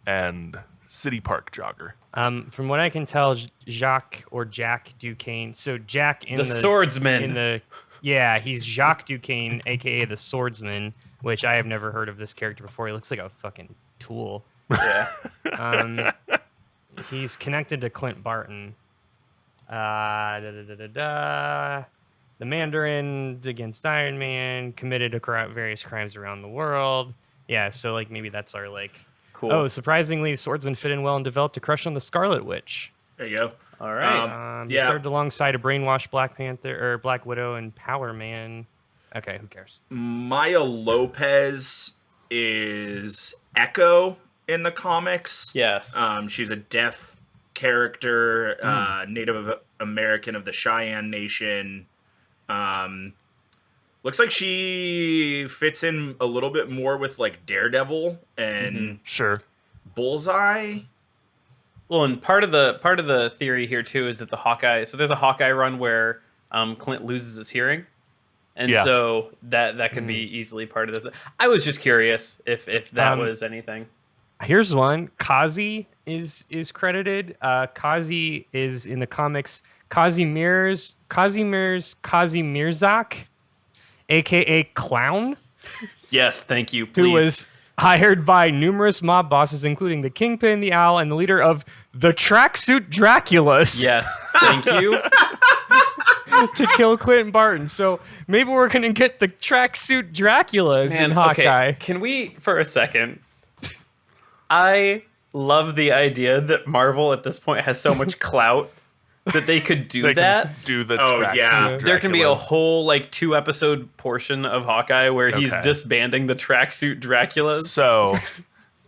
and City Park Jogger.
From what I can tell, Jacques or Jack Duquesne. So Jack in
The swordsman.
He's Jacques Duquesne, aka the swordsman, which I have never heard of this character before. He looks like a fucking tool.
Yeah.
He's connected to Clint Barton. The Mandarin against Iron Man, committed to various crimes around the world. Yeah, so like maybe that's our like.
Cool.
Oh, surprisingly, swordsman fit in well and developed a crush on the Scarlet Witch.
There you go.
All right.
He started alongside a brainwashed Black Panther or Black Widow and Power Man. Okay, who cares?
Maya Lopez is Echo in the comics.
Yes.
She's a deaf character, Native American of the Cheyenne Nation. Looks like she fits in a little bit more with like Daredevil and
Sure.
Bullseye.
Well, and part of the theory here too is that the Hawkeye. So there's a Hawkeye run where Clint loses his hearing, and so that could be easily part of this. I was just curious if that was anything.
Here's one. Kazi is credited. Kazi is in the comics. Kazimirzak, aka Clown,
Yes, thank you.
who
Please.
hired by numerous mob bosses, including the Kingpin, the Owl, and the leader of the Tracksuit Draculas.
Yes, thank you.
To kill Clinton Barton. So maybe we're going to get the Tracksuit Draculas in Hawkeye.
Okay, can we, for a second, I love the idea that Marvel at this point has so much clout that they could do that.
Do the
Oh,
tracksuit
yeah.
There can be a
Draculas.
whole 2-episode portion of Hawkeye where he's
Okay.
disbanding the Tracksuit Draculas.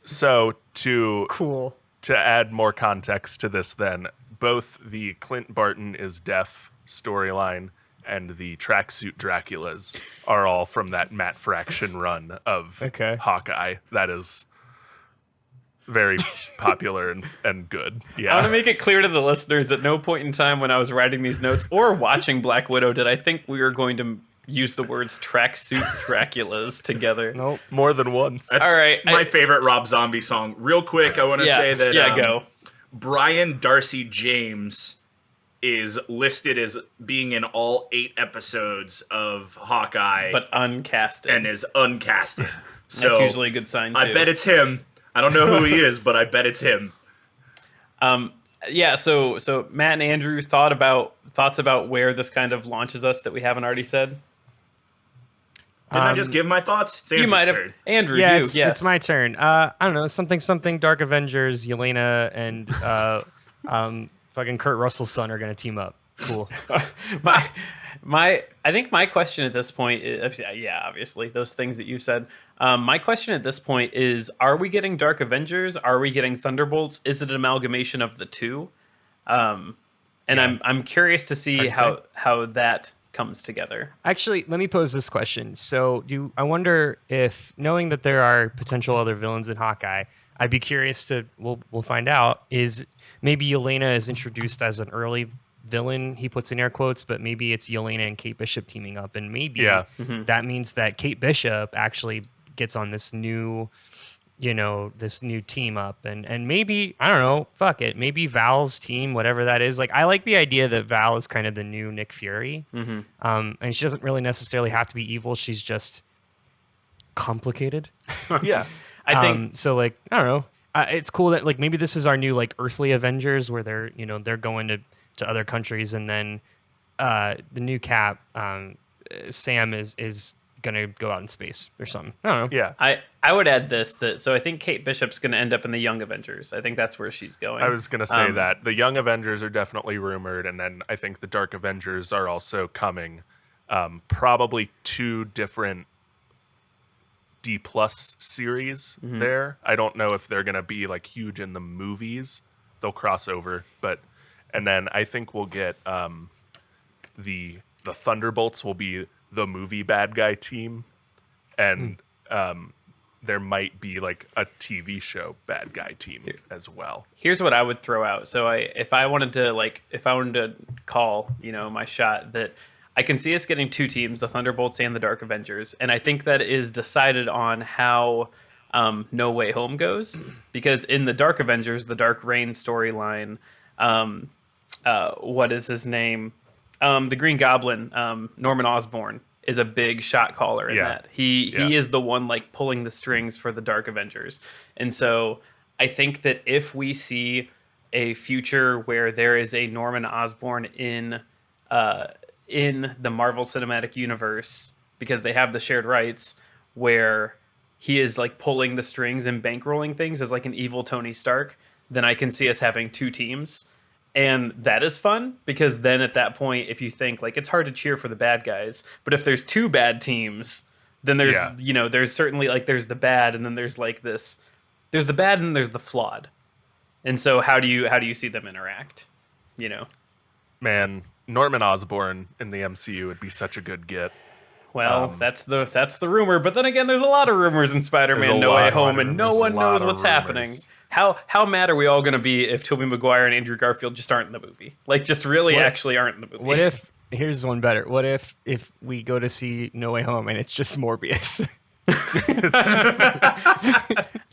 So to
Cool.
add more context to this, then both the Clint Barton is deaf storyline and the Tracksuit Draculas are all from that Matt Fraction run of
Okay.
Hawkeye. That is very popular and good.
I want to
Yeah.
make it clear to the listeners at no point in time when I was writing these notes or watching Black Widow did I think we were going to use the words Tracksuit Draculas together.
Nope.
More than once.
That's
All right,
my favorite Rob Zombie song. Real quick, I want to say that
go.
Brian Darcy James is listed as being in all 8 episodes of Hawkeye,
But uncasted.
and is uncasted. So
That's usually a good sign too.
I bet it's him. I don't know who he is, but I bet it's him.
Yeah, so Matt and Andrew thoughts about where this kind of launches us that we haven't already said.
Didn't I just give my thoughts? It's
You
Andrew's
might have
turn.
Andrew.
Yeah,
you,
it's,
yes.
it's my turn. I don't know, something Dark Avengers, Yelena, and fucking Kurt Russell's son are going to team up. Cool.
I think my question at this point is, yeah, obviously those things that you said. My question at this point is: are we getting Dark Avengers? Are we getting Thunderbolts? Is it an amalgamation of the two? And I'm curious to see
Hard to
how that comes together.
Actually, let me pose this question. So, I wonder if, knowing that there are potential other villains in Hawkeye, I'd be curious to, we'll find out, is maybe Yelena is introduced as an early villain, he puts in air quotes, but maybe it's Yelena and Kate Bishop teaming up, and maybe that means that Kate Bishop actually gets on this new, this new team up, and maybe, I don't know, fuck it, maybe Val's team, whatever that is. Like, I like the idea that Val is kind of the new Nick Fury, and she doesn't really necessarily have to be evil. She's just complicated.
Yeah.
I think
So, like, I don't know. It's cool that, like, maybe this is our new, like, earthly Avengers where they're, they're going to other countries, and then the new Cap, Sam is gonna go out in space or something. I don't know.
Yeah.
I would add this so I think Kate Bishop's going to end up in the Young Avengers. I think that's where she's going.
I was going to say that. The Young Avengers are definitely rumored, and then I think the Dark Avengers are also coming. Probably 2 different D+ series there. I don't know if they're going to be, like, huge in the movies. They'll cross over, and then I think we'll get the Thunderbolts will be the movie bad guy team, and there might be, like, a TV show bad guy team as well.
Here's what I would throw out. So if I wanted to call, my shot, that I can see us getting 2 teams, the Thunderbolts and the Dark Avengers, and I think that is decided on how No Way Home goes, because in the Dark Avengers, the Dark Reign storyline, what is his name? The Green Goblin, Norman Osborn, is a big shot caller in that. He is the one, like, pulling the strings for the Dark Avengers. And so I think that if we see a future where there is a Norman Osborn in the Marvel Cinematic Universe, because they have the shared rights, where he is, like, pulling the strings and bankrolling things as, like, an evil Tony Stark, then I can see us having 2 teams. And that is fun, because then at that point, if you think, like, it's hard to cheer for the bad guys, but if there's 2 bad teams, then there's, there's certainly, like, there's the bad, and then there's, like, there's the bad and there's the flawed. And so how do you see them interact?
Man, Norman Osborn in the MCU would be such a good get.
Well, that's the rumor, but then again, there's a lot of rumors in Spider-Man No Way Home, and no one knows what's happening. How mad are we all going to be if Tobey Maguire and Andrew Garfield just aren't in the movie? Like, just really actually aren't in the movie.
What if, here's one better. What if we go to see No Way Home and it's just Morbius?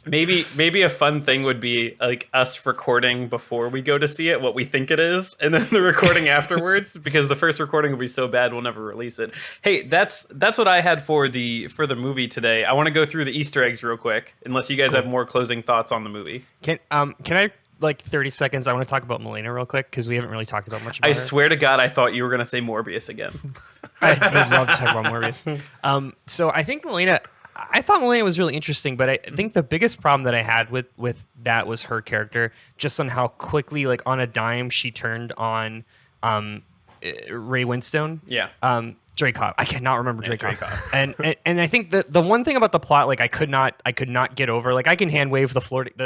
Maybe a fun thing would be like us recording before we go to see it what we think it is, and then the recording afterwards, because the first recording will be so bad we'll never release it. Hey, that's what I had for the movie today. I want to go through the Easter eggs real quick, unless you guys have more closing thoughts on the movie.
Can I, like, 30 seconds? I want to talk about Yelena real quick because we haven't really talked about much about
I
her.
swear to God, I thought you were gonna say Morbius again.
I'd love to talk about Morbius. So I think Yelena, I thought Yelena was really interesting, but I think the biggest problem that I had with that was her character, just on how quickly, like on a dime, she turned on Ray Winstone.
Yeah.
Dreykov. I cannot remember Dreykov.
Dreykov.
And I think the one thing about the plot, like I could not get over. Like I can hand wave the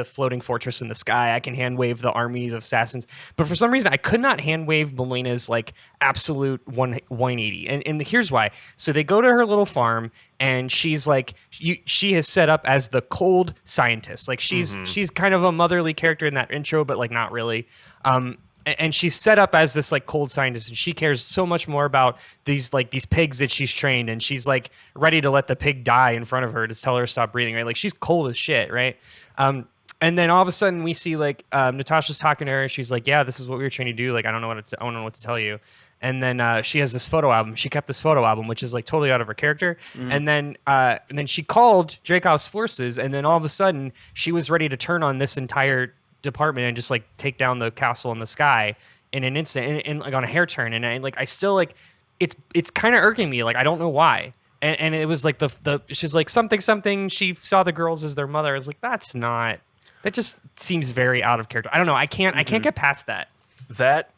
floating fortress in the sky. I can hand wave the armies of assassins, but for some reason I could not hand wave Yelena's like absolute 180. And here's why. So they go to her little farm, and she's like she is set up as the cold scientist. Like she's kind of a motherly character in that intro, but like not really. And she's set up as this like cold scientist, and she cares so much more about these pigs that she's trained, and she's like ready to let the pig die in front of her to tell her to stop breathing, right? Like she's cold as shit, right? And then all of a sudden we see like Natasha's talking to her, and she's like, "Yeah, this is what we were trying to do. Like I don't know what to tell you." And then she has this photo album. She kept this photo album, which is like totally out of her character. And then she called Dreykov's forces, and then all of a sudden she was ready to turn on this entire department and just like take down the castle in the sky in an instant, and like on a hair turn. And I still like it's kind of irking me. Like I don't know why. And it was like the she's like something. She saw the girls as their mother. I was like, that just seems very out of character. I don't know. I can't get past that.
That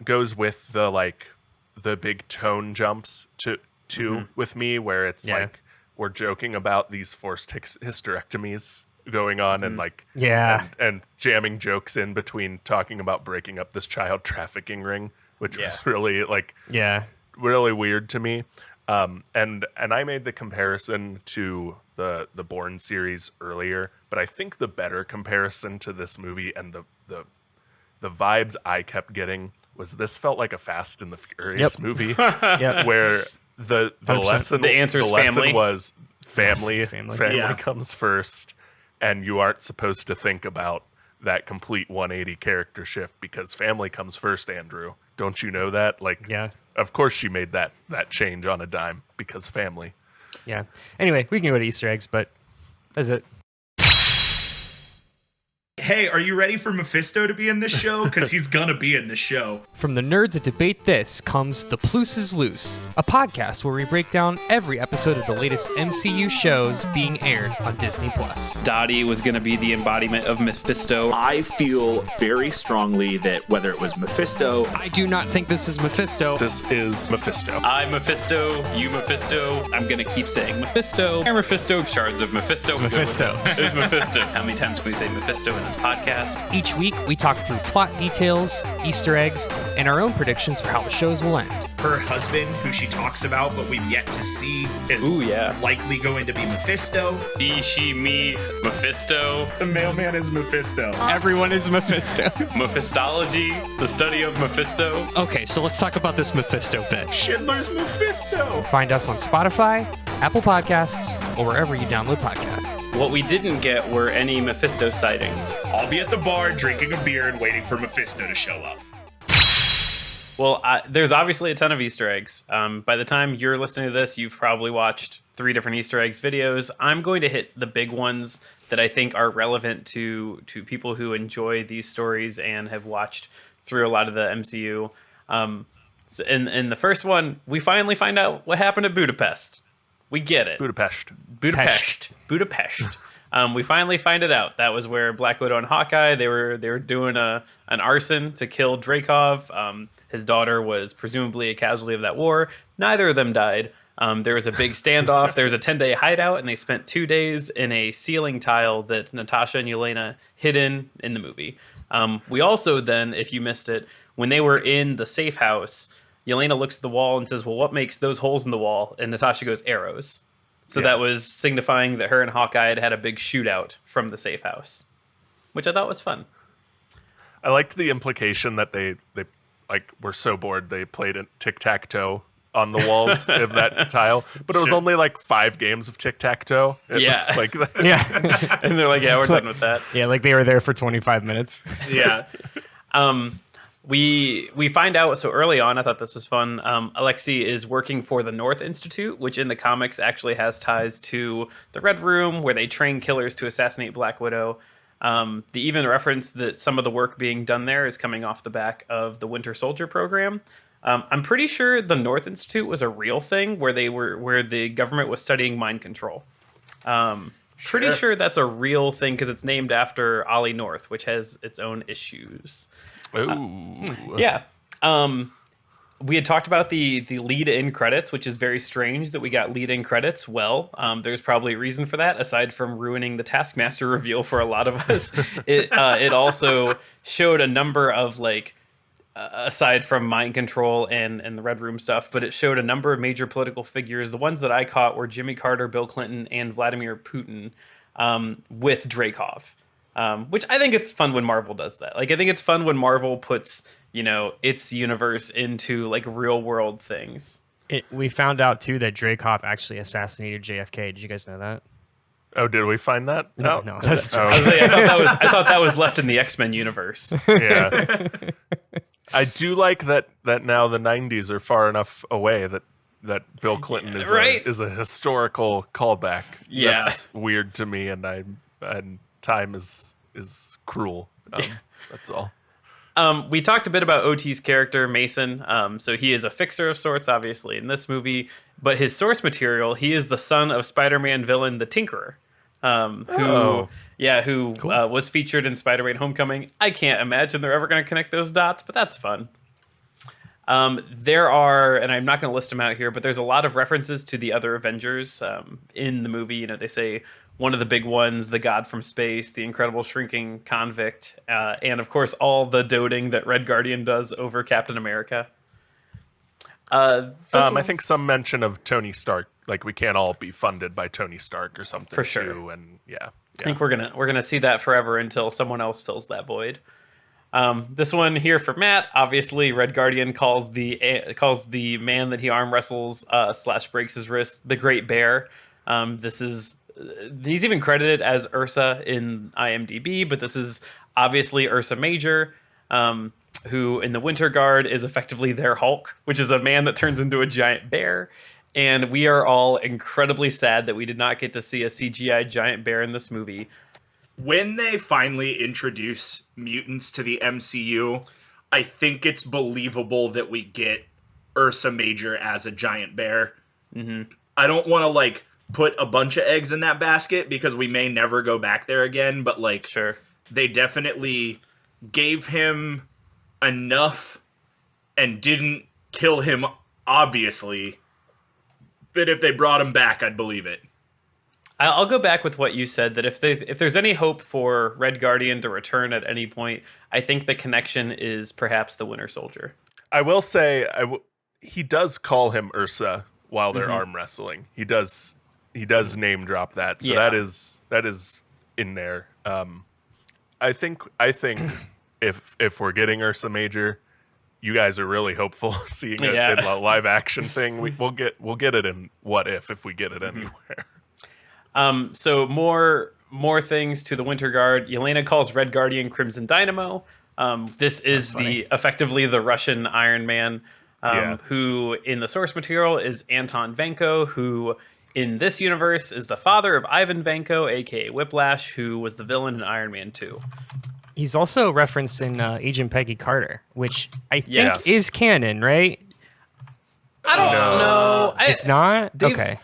goes with the big tone jumps to with me, where it's like we're joking about these forced hysterectomies going on, and like and jamming jokes in between talking about breaking up this child trafficking ring, which was really really weird to me. And I made the comparison to the Bourne series earlier, but I think the better comparison to this movie and the vibes I kept getting was this felt like a Fast and the Furious movie where the lesson
family.
was family
Yeah.
comes first, and you aren't supposed to think about that complete 180 character shift because family comes first, Andrew. Don't you know that? Like, of course she made that change on a dime because family.
Yeah. Anyway, we can go to Easter eggs, but that's it.
Hey, are you ready for Mephisto to be in this show? Because he's gonna be in this show.
From the nerds that debate this comes The Plus is Loose, a podcast where we break down every episode of the latest MCU shows being aired on Disney+.
Dottie was going to be the embodiment of Mephisto.
I feel very strongly that whether it was Mephisto,
I do not think this is Mephisto.
This is Mephisto.
I'm Mephisto, you Mephisto. I'm going to keep saying Mephisto. Or Mephisto, shards of Mephisto.
Mephisto.
It's Mephisto. How many times can we say Mephisto in this podcast?
Each week, we talk through plot details, Easter eggs, and our own predictions for how the shows will end.
Her husband, who she talks about but we've yet to see, is likely going to be Mephisto.
He, she, me, Mephisto.
The mailman is Mephisto.
Everyone is Mephisto.
Mephistology, the study of Mephisto.
Okay, so let's talk about this Mephisto bit.
Schindler's Mephisto.
Find us on Spotify, Apple Podcasts, or wherever you download podcasts.
What we didn't get were any Mephisto sightings.
I'll be at the bar drinking a beer and waiting for Mephisto to show up.
Well, there's obviously a ton of Easter eggs. By the time you're listening to this, you've probably watched 3 different Easter eggs videos. I'm going to hit the big ones that I think are relevant to people who enjoy these stories and have watched through a lot of the MCU. So in the first one, we finally find out what happened at Budapest. We get it.
Budapest.
We finally find it out. That was where Black Widow and Hawkeye, they were doing an arson to kill Dreykov. His daughter was presumably a casualty of that war. Neither of them died. There was a big standoff. There was a 10-day hideout, and they spent 2 days in a ceiling tile that Natasha and Yelena hid in the movie. We also then, if you missed it, when they were in the safe house, Yelena looks at the wall and says, well, what makes those holes in the wall? And Natasha goes, arrows. So that was signifying that her and Hawkeye had a big shootout from the safe house, which I thought was fun.
I liked the implication that they like were so bored they played tic-tac-toe on the walls of that tile, but it was only like 5 games of tic-tac-toe.
Yeah.
Like that.
Yeah.
And they're like, yeah, we're done with that.
Yeah, like they were there for 25 minutes.
Yeah.
We find out so early on. I thought this was fun. Alexei is working for the North Institute, which in the comics actually has ties to the Red Room, where they train killers to assassinate Black Widow. They even reference that some of the work being done there is coming off the back of the Winter Soldier program. I'm pretty sure the North Institute was a real thing where the government was studying mind control. Pretty sure that's a real thing because it's named after Ollie North, which has its own issues.
Ooh.
Yeah. We had talked about the lead-in credits, which is very strange that we got lead-in credits. Well, there's probably a reason for that, aside from ruining the Taskmaster reveal for a lot of us. It also showed a number of, like, aside from mind control and the Red Room stuff, but it showed a number of major political figures. The ones that I caught were Jimmy Carter, Bill Clinton, and Vladimir Putin with Dreykov. Which I think it's fun when Marvel does that. Like, I think it's fun when Marvel puts, its universe into, like, real world things.
We found out, too, that Dreykov actually assassinated JFK. Did you guys know that?
Oh, did we find that?
No, that's true.
I thought that was left in the X-Men universe.
Yeah. I do like that now the 90s are far enough away that Bill Clinton is a historical callback.
Yeah.
That's weird to me, and time is cruel. That's all.
We talked a bit about OT's character, Mason. So he is a fixer of sorts, obviously, in this movie. But his source material, he is the son of Spider-Man villain, the Tinkerer, who was featured in Spider-Man Homecoming. I can't imagine they're ever going to connect those dots, but that's fun. There are, and I'm not going to list them out here, but there's a lot of references to the other Avengers in the movie. They say one of the big ones, the God from Space, the Incredible Shrinking Convict, and of course all the doting that Red Guardian does over Captain America.
I think some mention of Tony Stark, like we can't all be funded by Tony Stark or something.
For sure.
Too, and
I think we're gonna see that forever until someone else fills that void. This one here for Matt, obviously Red Guardian calls the man that he arm wrestles / breaks his wrist the Great Bear. He's even credited as Ursa in IMDb, but this is obviously Ursa Major, who in the Winter Guard is effectively their Hulk, which is a man that turns into a giant bear. And we are all incredibly sad that we did not get to see a CGI giant bear in this movie.
When they finally introduce mutants to the MCU, I think it's believable that we get Ursa Major as a giant bear. Mm-hmm. I don't want to, put a bunch of eggs in that basket because we may never go back there again, but,
sure,
they definitely gave him enough and didn't kill him, obviously. But if they brought him back, I'd believe it.
I'll go back with what you said, that if there's any hope for Red Guardian to return at any point, I think the connection is perhaps the Winter Soldier.
I will say, he does call him Ursa while they're arm wrestling. He does name drop that, so that is in there. I think if we're getting Ursa Major, you guys are really hopeful seeing it in a live action thing. We'll get it in What If we get it anywhere.
So more things to the Winter Guard. Yelena calls Red Guardian Crimson Dynamo. This is effectively the Russian Iron Man, who in the source material is Anton Vanko, who in this universe is the father of Ivan Vanko, aka Whiplash, who was the villain in Iron Man 2.
He's also referenced in Agent Peggy Carter, which I think is canon, right?
I don't know.
It's not? Okay.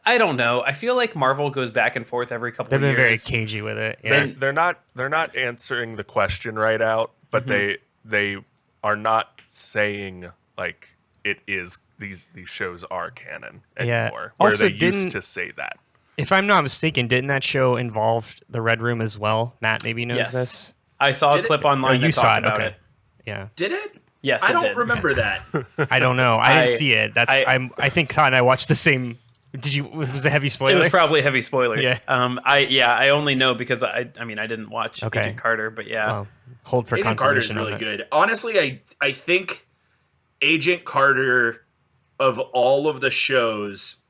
I don't know. I feel like Marvel goes back and forth every couple of years.
They've been very cagey with it. Yeah.
They're not answering the question right out, but they are not saying it is these shows are canon anymore. Where
Also,
they used to say that.
If I'm not mistaken, didn't that show involve the Red Room as well? Matt maybe knows this.
I saw a clip online.
You
that
saw it,
about
okay.
it.
Yeah.
Did it?
Yes,
I don't remember that.
I don't know. I didn't see it. I think Todd and I watched the same. Was it heavy spoilers?
It was probably heavy spoilers.
Yeah.
I only know because I didn't watch Agent Carter, but yeah.
Well, hold for
Agent Carter's
confirmation.
really good. Honestly, I think Agent Carter of all of the shows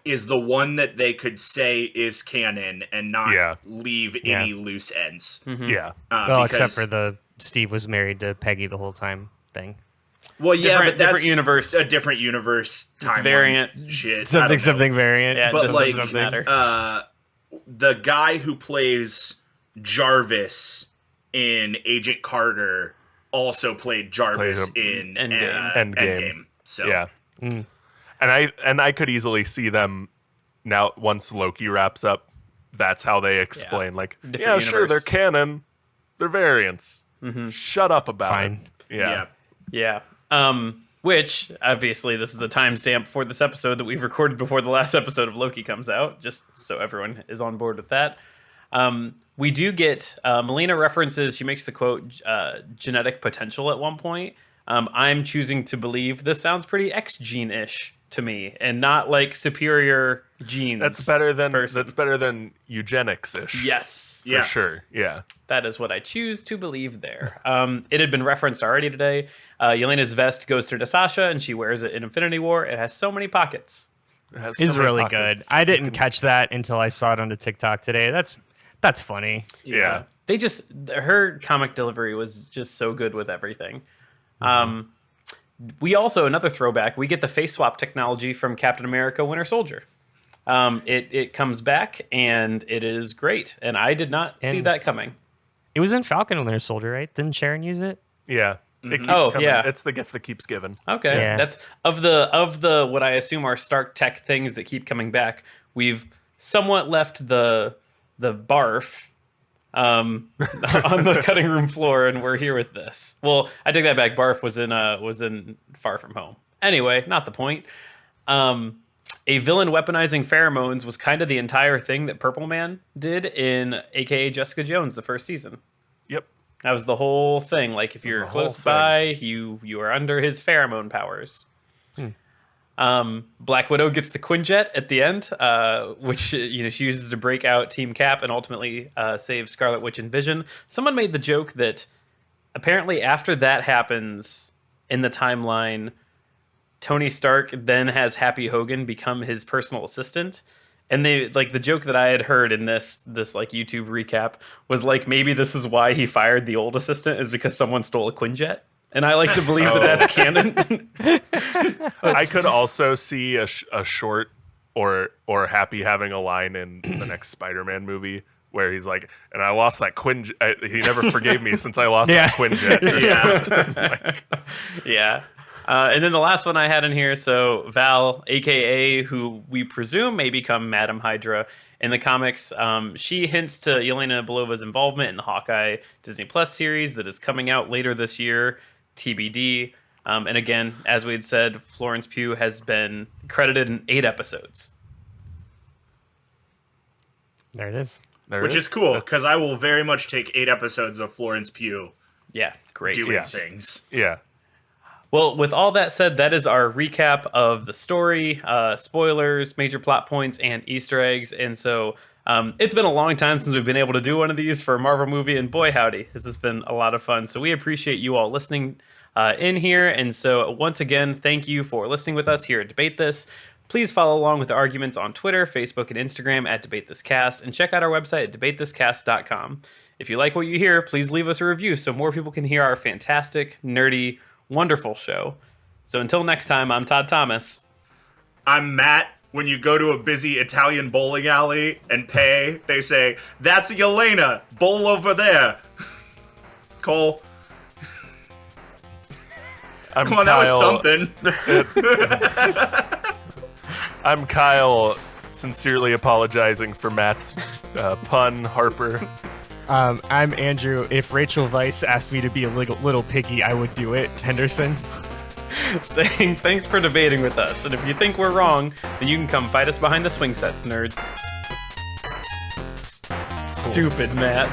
is the one that they could say is canon and not leave any loose ends.
Yeah.
Well, except for the Steve was married to Peggy the whole time thing.
Well, yeah, but that's
different universe.
a different universe.
It's variant
shit.
Something variant.
Yeah,
but like
doesn't matter.
The guy who plays Jarvis in Agent Carter also played Jarvis in Endgame. So
yeah, and I could easily see them now once Loki wraps up. That's how they explain
Different
sure, they're canon, they're variants. Shut up about it.
Yeah. Which, obviously, this is a timestamp for this episode that we've recorded before the last episode of Loki comes out, just so everyone is on board with that. We do get, Melina references, she makes the quote, genetic potential at one point. I'm choosing to believe this sounds pretty X-gene-ish to me, and not like superior genes.
That's better than eugenics-ish.
Yes.
For sure. Yeah.
That is what I choose to believe there. It had been referenced already today. Yelena's vest goes to Natasha, and she wears it in Infinity War. It has so many pockets.
It's really good. I didn't catch that until I saw it on the TikTok today. That's funny.
Yeah.
Her comic delivery was just so good with everything. We also, another throwback, we get the face swap technology from Captain America Winter Soldier. It comes back, and it is great. And I did not see that coming.
It was in Falcon and Winter Soldier, right? Didn't Sharon use it?
Yeah. It keeps coming.
Yeah.
It's the gift that keeps giving.
Okay.
Yeah.
That's of the what I assume are Stark Tech things that keep coming back. We've somewhat left the barf on the cutting room floor, and we're here with this. Well, I take that back. Barf was in Far From Home. Anyway, not the point. A villain weaponizing pheromones was kind of the entire thing that Purple Man did in AKA Jessica Jones the first season.
Yep.
That was the whole thing. Like, if you're close by, you are under his pheromone powers. Black Widow gets the Quinjet at the end, which she uses to break out Team Cap and ultimately save Scarlet Witch and Vision. Someone made the joke that apparently after that happens in the timeline, Tony Stark then has Happy Hogan become his personal assistant. And they the joke that I had heard in this YouTube recap was maybe this is why he fired the old assistant, is because someone stole a Quinjet. And I like to believe that that's canon.
I could also see a short or Happy having a line in the next Spider-Man movie where he's like, and I lost that Quinjet. He never forgave me since I lost that Quinjet.
Yeah. And then the last one I had in here, so Val, a.k.a. who we presume may become Madam Hydra in the comics, she hints to Yelena Belova's involvement in the Hawkeye Disney Plus series that is coming out later this year, TBD. And again, as we had said, Florence Pugh has been credited in 8 episodes.
There it is.
Which is cool, because I will very much take 8 episodes of Florence Pugh
Great.
doing things.
Yeah.
Well, with all that said, that is our recap of the story, spoilers, major plot points, and Easter eggs. And so it's been a long time since we've been able to do one of these for a Marvel movie, and boy howdy, has this been a lot of fun. So we appreciate you all listening in here. And so once again, thank you for listening with us here at Debate This. Please follow along with the arguments on Twitter, Facebook, and Instagram at DebateThisCast, and check out our website at debatethiscast.com. If you like what you hear, please leave us a review so more people can hear our fantastic, nerdy, wonderful show. So until next time, I'm Todd Thomas.
I'm Matt. When you go to a busy Italian bowling alley and pay, they say, "That's Yelena. Bowl over there." Cole. Come on,
Kyle.
that was something.
I'm Kyle, sincerely apologizing for Matt's pun, Harper.
I'm Andrew. If Rachel Weisz asked me to be a little piggy, I would do it. Henderson.
Saying thanks for debating with us. And if you think we're wrong, then you can come fight us behind the swing sets, nerds. Stupid Matt.